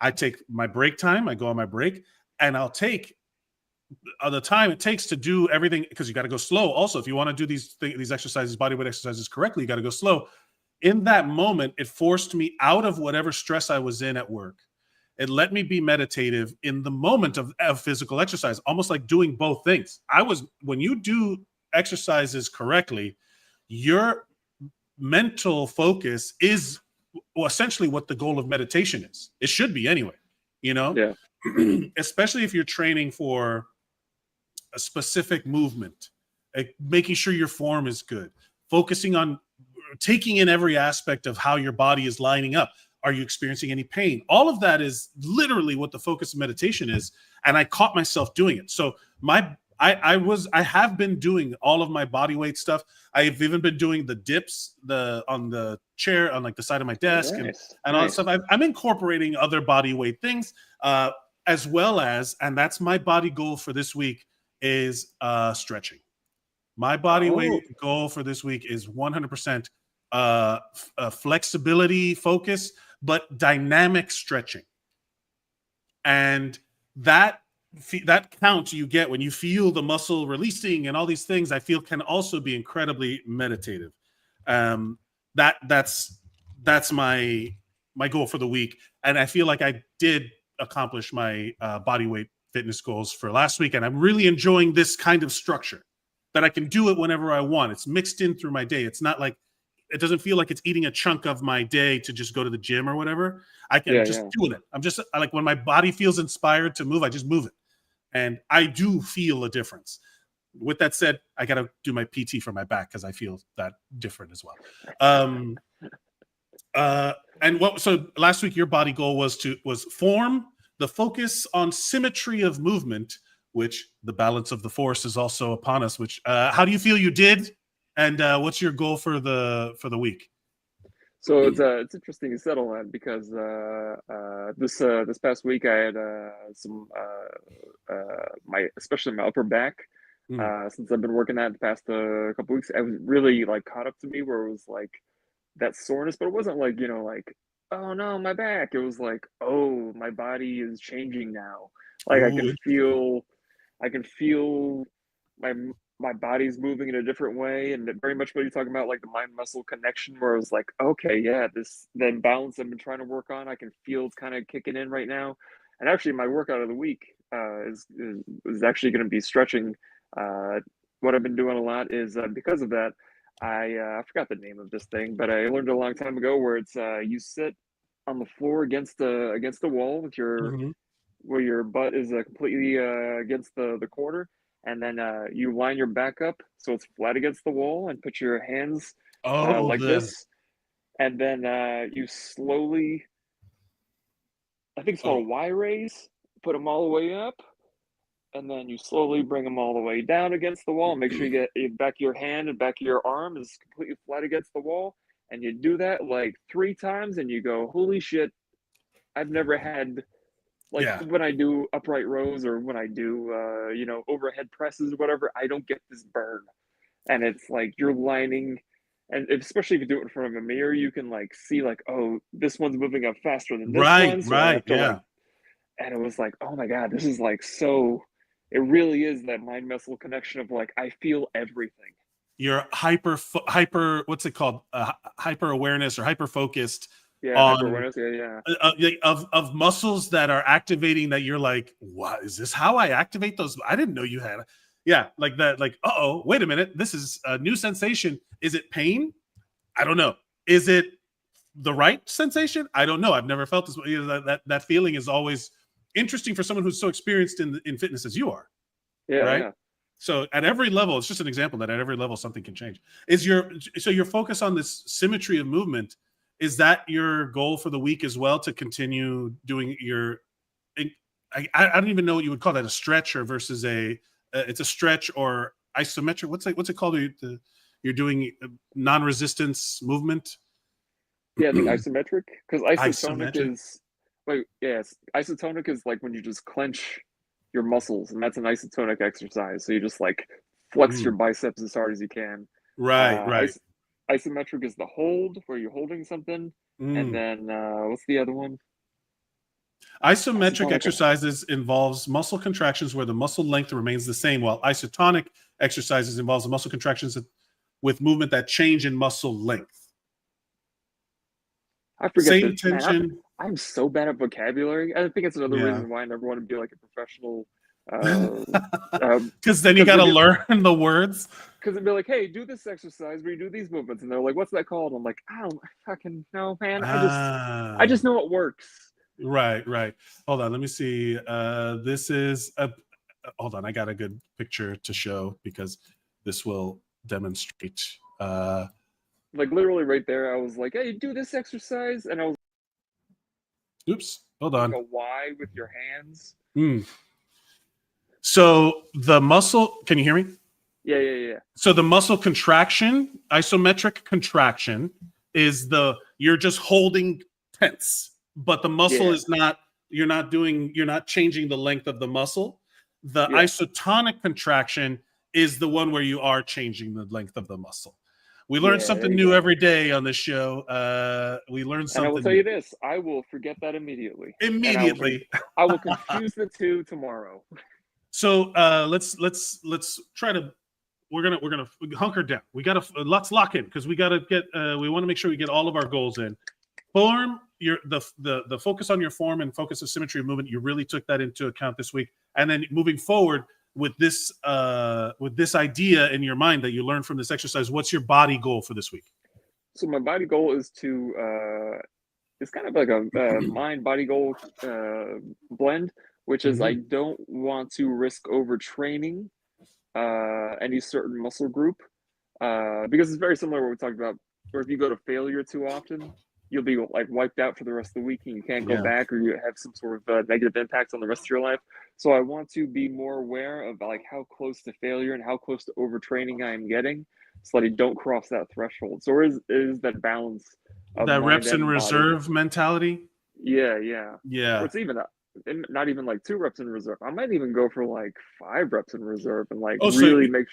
I take my break time, I go on my break, and I'll take the time it takes to do everything, because you got to go slow. Also, if you want to do these exercises, body weight exercises correctly, you got to go slow. In that moment, it forced me out of whatever stress I was in at work. It let me be meditative in the moment of physical exercise, almost like doing both things. When you do exercises correctly, your mental focus is essentially what the goal of meditation is. It should be anyway, you know? Yeah. Especially if you're training for a specific movement, making sure your form is good, focusing on taking in every aspect of how your body is lining up. Are you experiencing any pain? All of that is literally what the focus of meditation is. And I caught myself doing it. So I have been doing all of my body weight stuff. I've even been doing the dips on the chair on like the side of my desk and all that stuff. I'm incorporating other body weight things as well as, and that's my body goal for this week, is stretching. My body weight goal for this week is 100% flexibility focus, but dynamic stretching. And that count you get when you feel the muscle releasing and all these things, I feel can also be incredibly meditative. That's my goal for the week. And I feel like I did accomplish my body weight fitness goals for last week. And I'm really enjoying this kind of structure that I can do it whenever I want. It's mixed in through my day. It's not like, it doesn't feel like it's eating a chunk of my day to just go to the gym or whatever. I can doing it. I'm just like, when my body feels inspired to move, I just move it. And I do feel a difference. With that said, I got to do my PT for my back because I feel that different as well. So last week, your body goal was form, the focus on symmetry of movement, which the balance of the force is also upon us, which how do you feel you did? And what's your goal for the week? So it's interesting you said all that, because this past week I had some especially my upper back, since I've been working that the past couple weeks. I was really like caught up to me, where it was like that soreness, but it wasn't like, like, oh no, my back. It was like, oh, my body is changing now. Like I can feel my body's moving in a different way, and very much what you're talking about, like the mind muscle connection, where I was like, okay, yeah, the imbalance I've been trying to work on, I can feel it's kind of kicking in right now. And actually, my workout of the week is actually going to be stretching. What I've been doing a lot is because of that, I forgot the name of this thing, but I learned a long time ago, where it's you sit on the floor against the wall with where your butt is completely against the corner. And then you line your back up so it's flat against the wall, and put your hands like this. And then you slowly I think it's called a Y raise. Put them all the way up, and then you slowly bring them all the way down against the wall. Make sure you get your back of your hand and back of your arm is completely flat against the wall. And you do that like 3 times, and you go, holy shit, I've never had, like, Yeah. when I do upright rows or when I do, overhead presses or whatever, I don't get this burn. And it's like you're lining, and especially if you do it in front of a mirror, you can like see like, oh, this one's moving up faster than this Right, one. So I right. have to Yeah. and it was like, oh my God, this is like so, it really is that mind muscle connection of like, I feel everything. You're hyper, what's it called? Hyper awareness or hyper focused Yeah, hyper on awareness. Yeah, of muscles that are activating that you're like, what is this? How I activate those? I didn't know you had. Yeah, like that. Like, wait a minute. This is a new sensation. Is it pain? I don't know. Is it the right sensation? I don't know. I've never felt this. That feeling is always interesting for someone who's so experienced in fitness as you are. yeah, Right. yeah. So at every level, it's just an example that at every level something can change. So your focus on this symmetry of movement, is that your goal for the week as well, to continue doing your? I don't even know what you would call that, a stretch or versus it's a stretch or isometric. What's it called? You're doing non-resistance movement. Yeah, I think isometric, because isotonic Isometric. is, wait, yes, isotonic is like when you just clench your muscles, and that's an isotonic exercise. So you just like flex your biceps as hard as you can. Right, Uh, right. is- Isometric is the hold, where you're holding something, and then what's the other one? Isometric Isotonic. exercises involves muscle contractions where the muscle length remains the same, while isotonic exercises involves the muscle contractions with movement that change in muscle length. I forget Same that. Man, tension. I'm so bad at vocabulary. I think it's another Yeah. reason why I never want to be like a professional. Because then you got to learn the words. Because they'd be like, "Hey, do this exercise where you do these movements," and they're like, "What's that called?" I'm like, "I don't fucking know, man. I just know it works." Right. Hold on, let me see. This is hold on. I got a good picture to show because this will demonstrate. Like literally right there, I was like, "Hey, do this exercise," and I was Oops. Hold like on. a Y with your hands. So the muscle. Can you hear me? Yeah. So the muscle contraction, isometric contraction, is you're just holding tense, but the muscle is not. You're not changing the length of the muscle. The isotonic contraction is the one where you are changing the length of the muscle. We learn something new every day on this show. We learn something. And I will tell you this: I will forget that immediately. Immediately, I will confuse the two tomorrow. So let's try to. We're gonna hunker down. We gotta let's lock in because we gotta get. We want to make sure we get all of our goals in. Form the focus on your form and focus of symmetry of movement. You really took that into account this week, and then moving forward with this idea in your mind that you learned from this exercise. What's your body goal for this week? So my body goal is to. It's kind of like a mind body goal blend, which is I don't want to risk overtraining any certain muscle group because it's very similar to what we talked about. Where if you go to failure too often, you'll be like wiped out for the rest of the week and you can't go back, or you have some sort of negative impact on the rest of your life. So I want to be more aware of like how close to failure and how close to overtraining I am getting, so that I don't cross that threshold. So it is that balance of that reps in and reserve body mentality. Yeah. Or it's even not even like 2 reps in reserve. I might even go for like 5 reps in reserve and like really make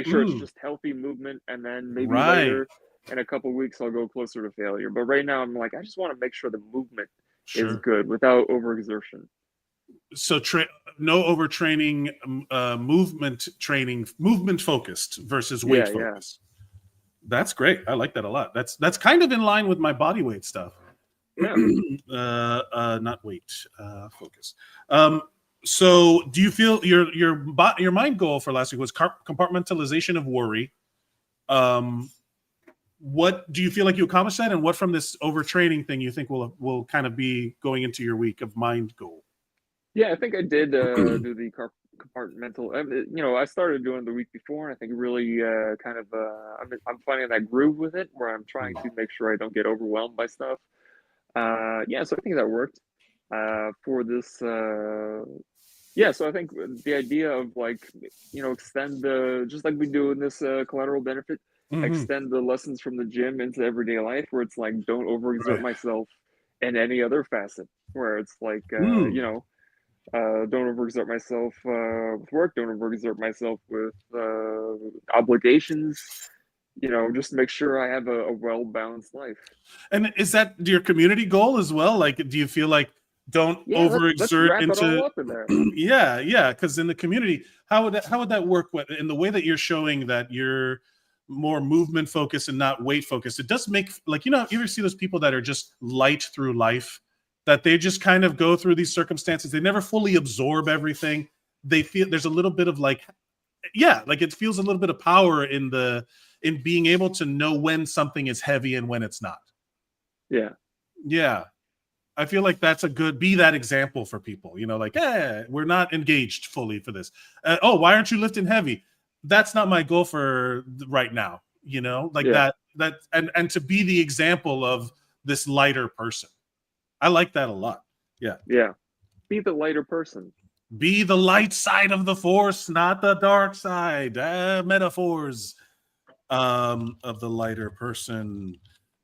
sure it's just healthy movement, and then maybe later in a couple weeks I'll go closer to failure. But right now I'm like, I just want to make sure the movement is good without overexertion. So no overtraining, movement focused versus weight focused. That's great. I like that a lot. That's kind of in line with my body weight stuff. Yeah. Not weight focus. So do you feel your mind goal for last week was compartmentalization of worry? What do you feel like you accomplished that, and what from this overtraining thing you think will kind of be going into your week of mind goal? Yeah, I think I did do the compartmental. I started doing the week before, and I think really kind of I'm finding that groove with it, where I'm trying to make sure I don't get overwhelmed by stuff. So I think that worked. for this. Yeah, so I think the idea of like, extend the, just like we do in this collateral benefit, Hmm. extend the lessons from the gym into everyday life, where it's like, don't overexert Right. myself in any other facet, where it's like, Mm. don't overexert myself with work, don't overexert myself with obligations, just make sure I have a well balanced life. And is that your community goal as well? Like, do you feel like don't Yeah, let's overexert wrap it all into? up in there. Yeah. Because in the community, how would that work? In the way that you're showing that you're more movement focused and not weight focused, it does make like you ever see those people that are just light through life, that they just kind of go through these circumstances. They never fully absorb everything. They feel there's a little bit of like, yeah, like it feels a little bit of power in being able to know when something is heavy and when it's not. Yeah. Yeah. I feel like that's be that example for people, like, we're not engaged fully for this. Oh, why aren't you lifting heavy? That's not my goal for right now, like Yeah. and to be the example of this lighter person. I like that a lot. Yeah. Yeah. Be the lighter person. Be the light side of the force, not the dark side. Metaphors of the lighter person.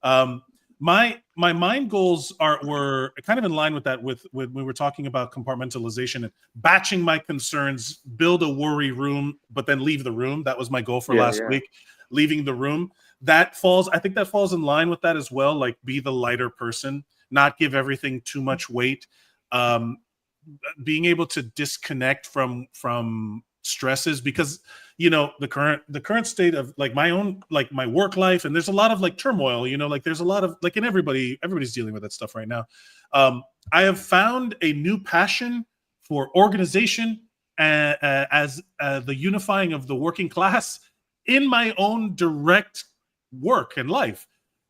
Um, my mind goals were kind of in line with that. With when we were talking about compartmentalization and batching my concerns, build a worry room, but then leave the room. That was my goal for Yeah. last Yeah. week. Leaving the room. I think that falls in line with that as well. Like, be the lighter person, not give everything too much weight. Um, Being able to disconnect from stresses, because the current state of like my own, like my work life, and there's a lot of like turmoil, like there's a lot of like, and everybody's dealing with that stuff right now. I have found a new passion for organization, as the unifying of the working class in my own direct work and life.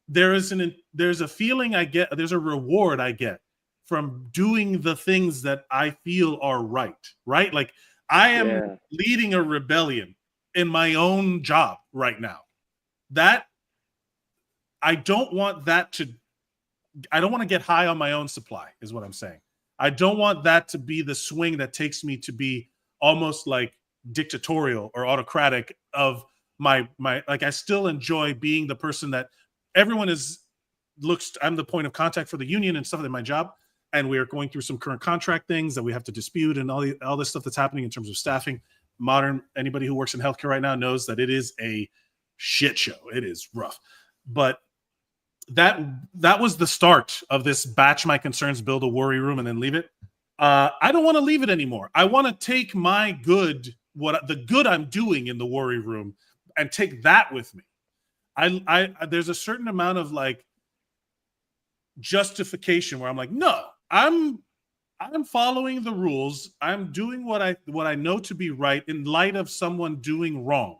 There's a feeling I get, there's a reward I get from doing the things that I feel are right? Like, I am Yeah. leading a rebellion in my own job right now. That I don't want that to, I don't want to get high on my own supply, is what I'm saying. I don't want that to be the swing that takes me to be almost like dictatorial or autocratic of my like, I still enjoy being the person that everyone I'm the point of contact for the union and stuff in my job, and we are going through some current contract things that we have to dispute, and all this stuff that's happening in terms of staffing. Anybody who works in healthcare right now knows that it is a shit show. It is rough. But that was the start of this batch my concerns, build a worry room, and then leave it. I don't want to leave it anymore. I want to take my the good I'm doing in the worry room, and take that with me. There's a certain amount of like justification where I'm like, no, I'm following the rules. I'm doing what I know to be right in light of someone doing wrong.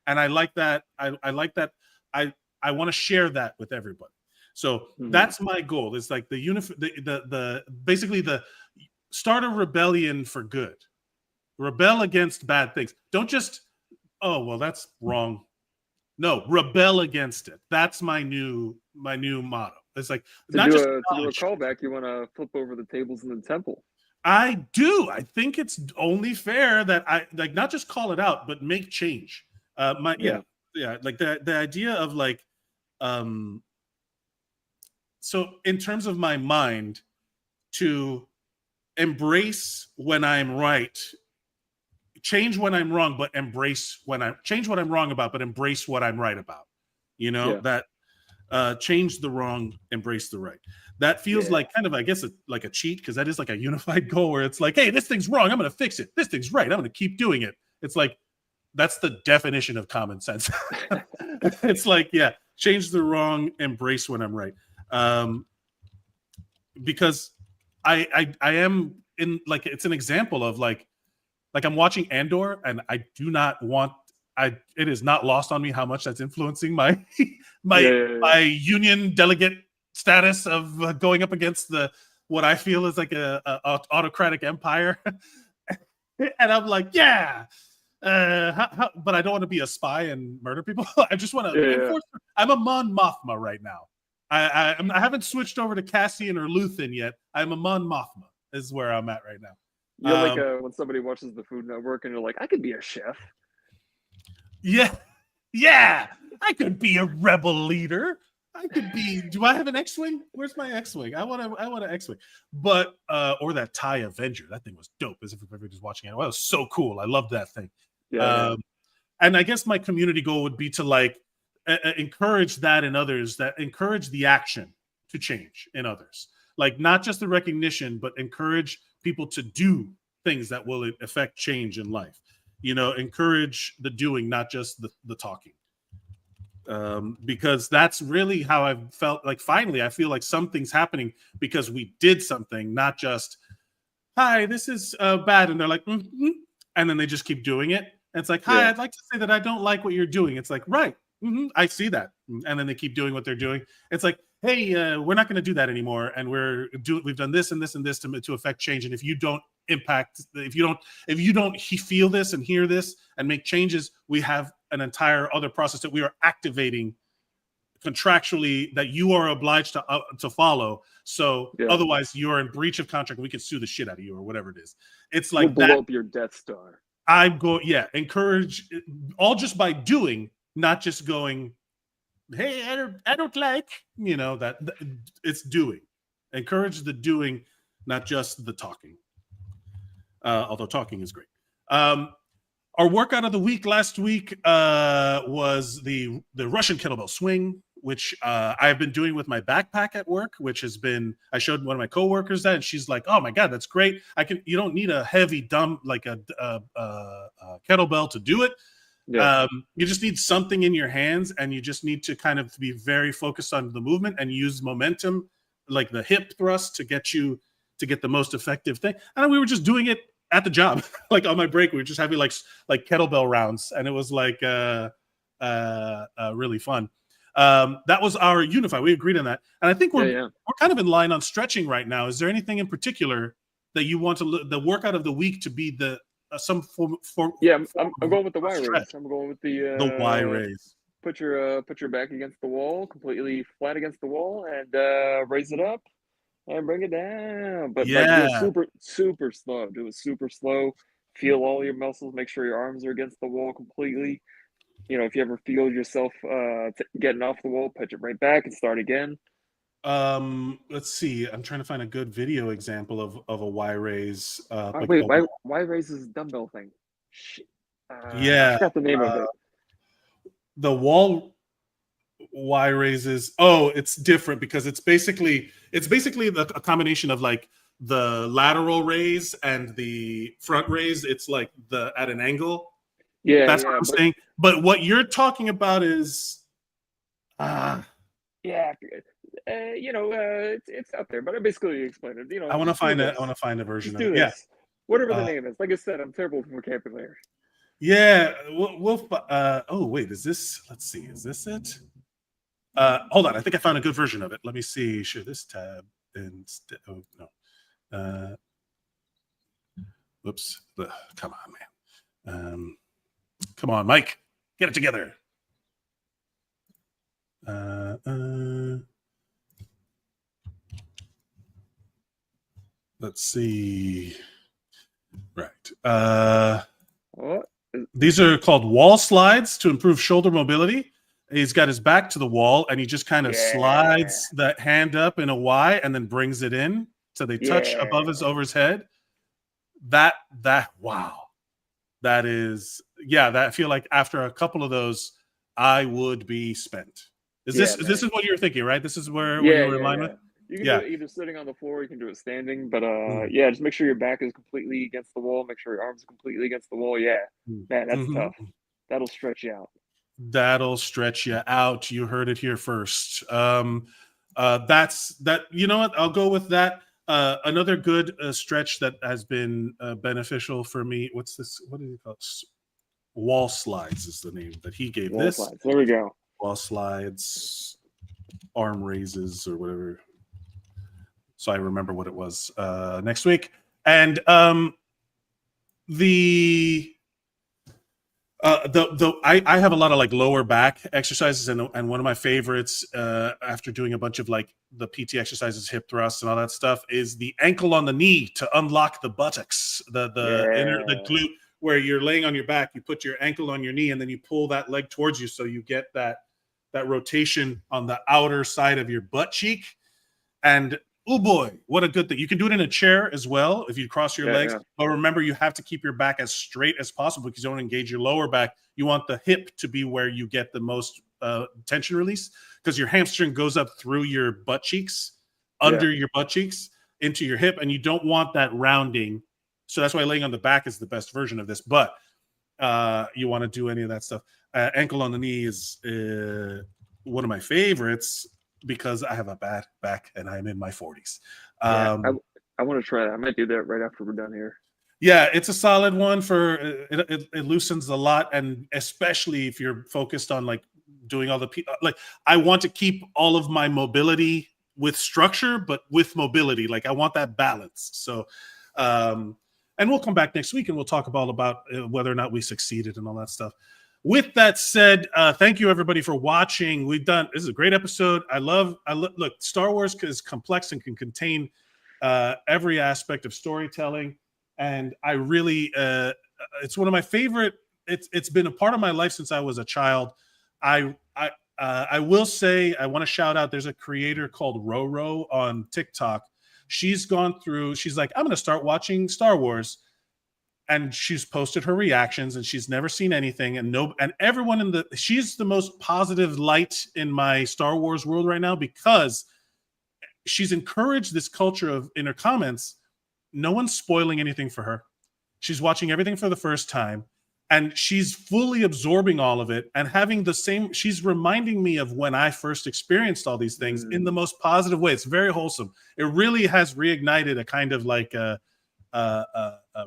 And I like that. I like that. I want to share that with everybody. So that's my goal. It's like the basically the start a rebellion for good. Rebel against bad things. Don't just, oh, well, that's wrong. No, rebel against it. That's my new motto. It's like, not just To do a knowledge. callback, you want to flip over the tables in the temple. I do. I think it's only fair that I like not just call it out, but make change. Yeah. Like the idea of like, so in terms of my mind, to embrace when I'm right, change when I'm wrong, but change what I'm wrong about, but embrace what I'm right about. That change the wrong, embrace the right. That feels like kind of, I guess, like a cheat, because that is like a unified goal where it's like, hey, this thing's wrong, I'm going to fix it. This thing's right, I'm going to keep doing it. It's like, that's the definition of common sense. It's like, yeah, change the wrong, embrace when I'm right. Because I am in, like, it's an example of like I'm watching Andor, and I do not want, it is not lost on me how much that's influencing my my union delegate status of going up against what I feel is like a autocratic empire. And I'm like, yeah, but I don't want to be a spy and murder people. I just want to enforce. I'm a Mon Mothma right now. I haven't switched over to Cassian or Luthen yet. I'm a Mon Mothma is where I'm at right now. You're like when somebody watches the Food Network and you're like, I could be a chef. Yeah. I could be a rebel leader. I could be. Do I have an X-wing? Where's my X-wing? I want an X-wing. But or that TIE Avenger. That thing was dope. As if everybody's watching it. Well, it was so cool. I loved that thing. Yeah. And I guess my community goal would be to like encourage that in others. That encourage the action to change in others. Like not just the recognition, but encourage people to do things that will affect change in life. Encourage the doing, not just the talking. Because that's really how I've felt. Like finally I feel like something's happening because we did something, not just hi, this is bad, and they're like and then they just keep doing it, and it's like hi, I'd like to say that I don't like what you're doing. It's like right, I see that, and then they keep doing what they're doing. It's like hey, we're not going to do that anymore, and we've done this and this and this to affect change, and if you don't feel this and hear this and make changes, we have an entire other process that we are activating contractually that you are obliged to follow. So otherwise you're in breach of contract. We can sue the shit out of you or whatever it is. It's like we'll blow up your Death Star. Encourage all just by doing, not just going, hey, I don't like, that it's doing. Encourage the doing, not just the talking. Although talking is great. Our workout of the week last week was the Russian kettlebell swing, which I've been doing with my backpack at work, which has been, I showed one of my coworkers that, and she's like, oh my God, that's great. You don't need a heavy dumb, like a kettlebell to do it. Yeah. You just need something in your hands, and you just need to kind of be very focused on the movement and use momentum, like the hip thrust to get the most effective thing. And we were just doing it at the job, like on my break, we were just having like kettlebell rounds, and it was like really fun. That was our Unify. We agreed on that, and I think we're kind of in line on stretching right now. Is there anything in particular that you want the workout of the week to be some form? I'm going with the Y raise. I'm going with the Y raise. Put your back against the wall, completely flat against the wall, and raise it up. And bring it down, but like do it super slow. Do it super slow. Feel all your muscles. Make sure your arms are against the wall completely. If you ever feel yourself getting off the wall, pitch it right back and start again. Let's see. I'm trying to find a good video example of a Y raise. Wait, Y raise is a dumbbell thing. Shit. I forgot the name of it. The wall Y raises. Oh, it's different because it's basically a combination of like the lateral raise and the front raise. It's like at an angle. That's what I'm saying. But what you're talking about is it's out there, but I basically explained it. I want to find a version of it. Yeah, whatever the name is. Like I said, I'm terrible with vocabulary. Yeah, oh wait, is this? Let's see, is this it? Hold on, I think I found a good version of it. Let me see. Share this tab instead. Oh no. Whoops. Come on, man. Come on, Mike. Get it together. Let's see. Right. These are called wall slides to improve shoulder mobility. He's got his back to the wall, and he just kind of slides that hand up in a Y and then brings it in so they touch over his head. Wow. That is, that I feel like after a couple of those, I would be spent. This is what you're thinking, right? This is where you were in line with? You can do it either sitting on the floor, you can do it standing, but just make sure your back is completely against the wall. Make sure your arms are completely against the wall. Yeah, man, that's tough. That'll stretch you out. That'll stretch you out. You heard it here first. That's that. You know what? I'll go with that. Another good stretch that has been beneficial for me. What's this? What do you call it? Wall slides is the name that he gave this. Slides. There we go. Wall slides, arm raises, or whatever. So I remember what it was next week. And I have a lot of like lower back exercises, and one of my favorites after doing a bunch of like the PT exercises, hip thrusts and all that stuff, is the ankle on the knee to unlock the buttocks, the glute, where you're laying on your back, you put your ankle on your knee, and then you pull that leg towards you, so you get that rotation on the outer side of your butt cheek. And oh boy, what a good thing. You can do it in a chair as well if you cross your legs. But remember, you have to keep your back as straight as possible because you don't engage your lower back. You want the hip to be where you get the most tension release, because your hamstring goes up through your butt cheeks, under your butt cheeks, into your hip, and you don't want that rounding. So that's why laying on the back is the best version of this. But you want to do any of that stuff. Ankle on the knee is one of my favorites, because I have a bad back and I'm in my 40s. I want to try that. I might do that right after we're done here. Yeah, it's a solid one for it loosens a lot, and especially if you're focused on like doing all the like I want to keep all of my mobility with structure, but with mobility. Like I want that balance. So and we'll come back next week and we'll talk about whether or not we succeeded and all that stuff. With that said, thank you everybody for watching. This is a great episode. Look, Star Wars is complex and can contain every aspect of storytelling. And I really, it's one of my favorite. It's been a part of my life since I was a child. I will say, I want to shout out, there's a creator called Roro on TikTok. She's like, I'm going to start watching Star Wars. And she's posted her reactions, and she's never seen anything. And everyone she's the most positive light in my Star Wars world right now, because she's encouraged this culture in her comments. No one's spoiling anything for her. She's watching everything for the first time, and she's fully absorbing all of it and having the same. She's reminding me of when I first experienced all these things in the most positive way. It's very wholesome. It really has reignited a kind of like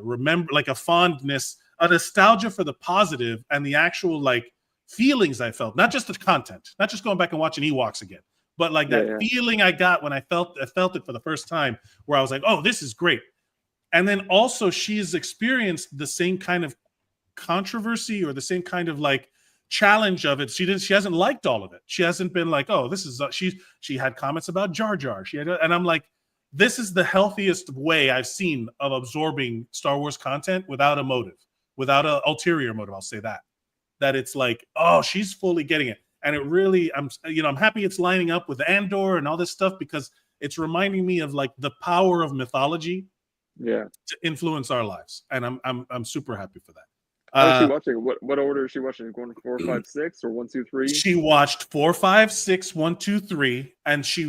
remember, like a fondness, a nostalgia for the positive and the actual like feelings I felt, not just the content, not just going back and watching Ewoks again, but like that feeling I got when I felt it for the first time, where I was like, oh, this is great. And then also she's experienced the same kind of controversy, or the same kind of like challenge of it. She hasn't liked all of it. She hasn't been like, oh, this is she had comments about Jar Jar. And I'm like, this is the healthiest way I've seen of absorbing Star Wars content without a motive, without an ulterior motive. I'll say that it's like, oh, she's fully getting it. And it really, I'm happy it's lining up with Andor and all this stuff, because it's reminding me of like the power of mythology to influence our lives. And I'm super happy for that. How's she watching? What order is she watching? Going 4, 5, 6, or 1, 2, 3? She watched 4, 5, 6, 1, 2, 3, and she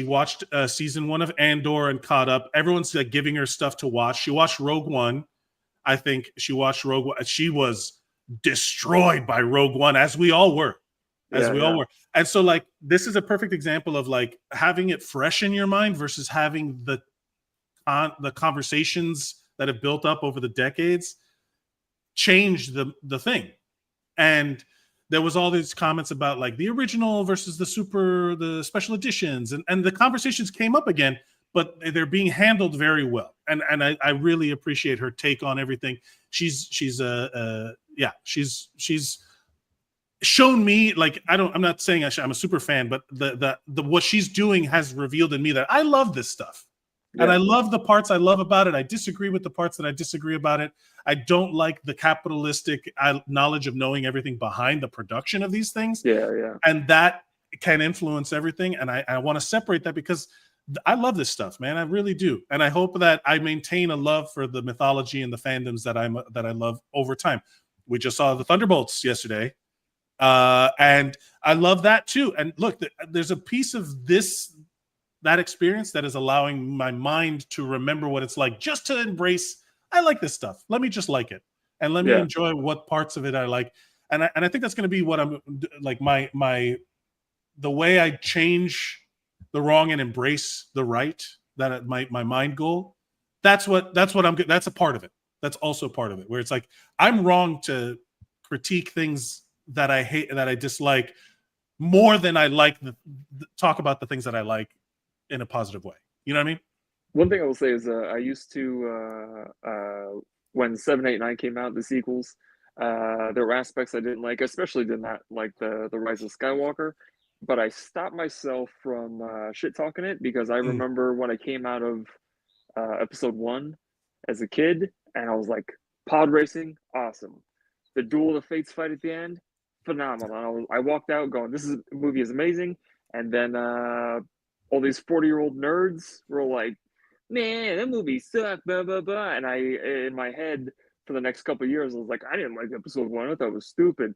watched season 1 of Andor and caught up. Everyone's like giving her stuff to watch. She watched Rogue One. I think she watched Rogue One. She was destroyed by Rogue One, as we all were. All were. And so like this is a perfect example of like having it fresh in your mind versus having the conversations that have built up over the decades change the thing. And there was all these comments about like the original versus the special editions, and the conversations came up again, but they're being handled very well. And I really appreciate her take on everything. She's shown me, like, I'm not saying I'm a super fan, but the what she's doing has revealed in me that I love this stuff. And I love the parts I love about it. I disagree with the parts that I disagree about it. I don't like the capitalistic knowledge of knowing everything behind the production of these things. And that can influence everything. And I want to separate that, because I love this stuff, man. I really do. And I hope that I maintain a love for the mythology and the fandoms that I love over time. We just saw the Thunderbolts yesterday. And I love that too. And look, there's a piece of that experience that is allowing my mind to remember what it's like, just to embrace, I like this stuff. Let me just like it. And let me enjoy what parts of it I like. And I think that's going to be what I'm like, the way I change the wrong and embrace the right, that my mind goal. That's what I'm good. That's a part of it. That's also part of it, where it's like, I'm wrong to critique things that I hate, that I dislike, more than I like talk about the things that I like in a positive way. You know what I mean? One thing I will say is I used to, when 7, 8, 9 came out, the sequels, There were aspects I didn't like, especially did not like the Rise of Skywalker. But I stopped myself from shit talking it because I Mm. remember when I came out of episode 1 as a kid, and I was like, pod racing, awesome. The Duel of the Fates fight at the end, phenomenal. I walked out going, this movie is amazing. And then all these 40-year-old nerds were like, man, that movie sucked, blah, blah, blah. And I, in my head, for the next couple of years, I was like, I didn't like episode 1. I thought it was stupid.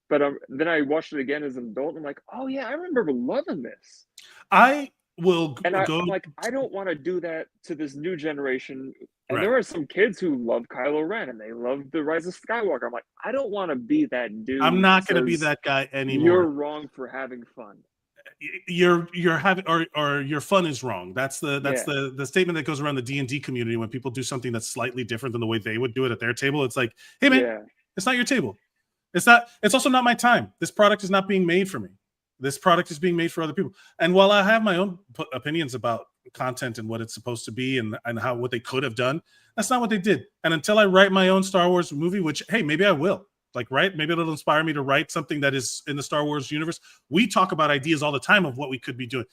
But then I watched it again as an adult, and I'm like, oh, yeah, I remember loving this. I will And go. I'm like, I don't want to do that to this new generation. And Right. there are some kids who love Kylo Ren and they love the Rise of Skywalker. I'm like, I don't want to be that dude. I'm not going to be that guy anymore. You're wrong for having fun. You're having or your fun is wrong. That's the statement that goes around the D&D community when people do something that's slightly different than the way they would do it at their table. It's like, hey man, it's not your table. It's also not my time. This product is not being made for me. This product is being made for other people. And while I have my own opinions about content and what it's supposed to be and what they could have done, that's not what they did. And until I write my own Star Wars movie, which, hey, maybe I will. Maybe it'll inspire me to write something that is in the Star Wars universe. We talk about ideas all the time of what we could be doing.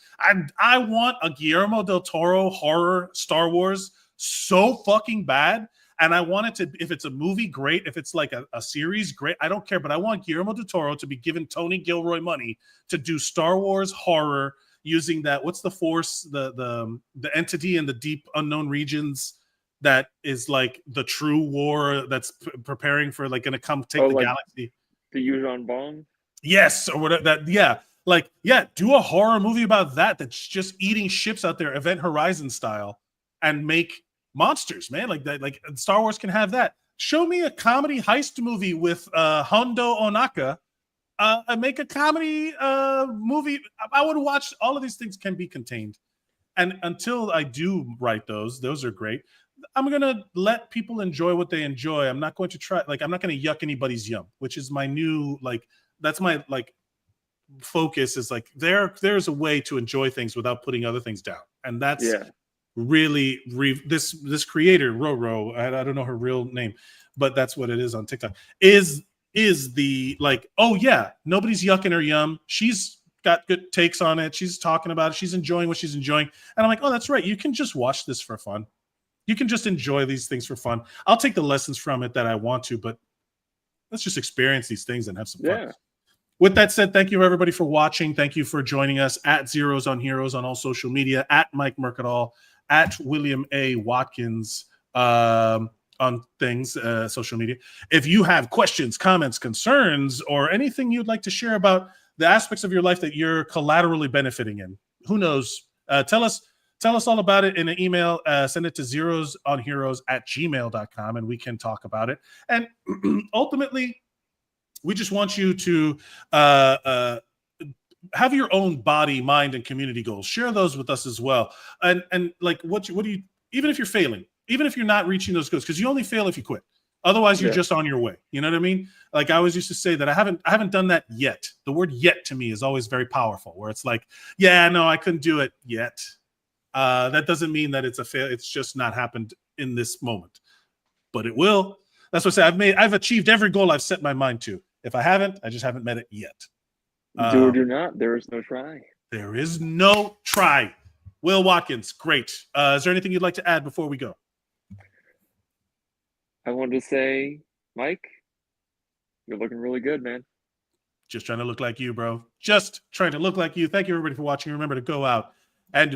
I want a Guillermo del Toro horror Star Wars so fucking bad. And I want it to, if it's a movie, great. If it's like a series, great. I don't care. But I want Guillermo del Toro to be giving Tony Gilroy money to do Star Wars horror using that. What's the force, the entity in the deep unknown regions that is like the true war that's preparing for like going to come take the galaxy. The Yuuzhan Vong? Yes, or whatever that. Yeah. Do a horror movie about that that's just eating ships out there, Event Horizon style, and make monsters, man. Like that, like Star Wars can have that. Show me a comedy heist movie with Hondo Onaka, and make a comedy movie. I would watch. All of these things can be contained, and until I do write those are great. I'm gonna let people enjoy what they enjoy. I'm not going to try. I'm not going to yuck anybody's yum, which is my new that's my focus. Is there's a way to enjoy things without putting other things down, and that's really this creator Roro, I don't know her real name, but that's what it is on TikTok, is the oh yeah, nobody's yucking her yum, she's got good takes on it, she's talking about it, she's enjoying what she's enjoying, and I'm like, oh, that's right, you can just watch this for fun, you can just enjoy these things for fun. I'll take the lessons from it that I want to, but let's just experience these things and have some fun. With that said, thank you everybody for watching. Thank you for joining us at Zeros on Heroes on all social media, at Mike Mercadal, at William A. Watkins on things, social media. If you have questions, comments, concerns, or anything you'd like to share about the aspects of your life that you're collaterally benefiting in, who knows? Tell us all about it in an email. Send it to zerosonheroes@gmail.com and we can talk about it. And ultimately, we just want you to have your own body, mind, and community goals. Share those with us as well. And what do you, even if you're failing, even if you're not reaching those goals, because you only fail if you quit. Otherwise, you're just on your way. You know what I mean? Like I always used to say that I haven't done that yet. The word "yet" to me is always very powerful. Where it's like, yeah, no, I couldn't do it yet. That doesn't mean that it's a fail. It's just not happened in this moment, but it will. That's what I say. I've achieved every goal I've set my mind to. If I haven't, I just haven't met it yet. Do or do not. There is no try. There is no try. Will Watkins, great. Is there anything you'd like to add before we go? I wanted to say, Mike, you're looking really good, man. Just trying to look like you, bro. Just trying to look like you. Thank you, everybody, for watching. Remember to go out and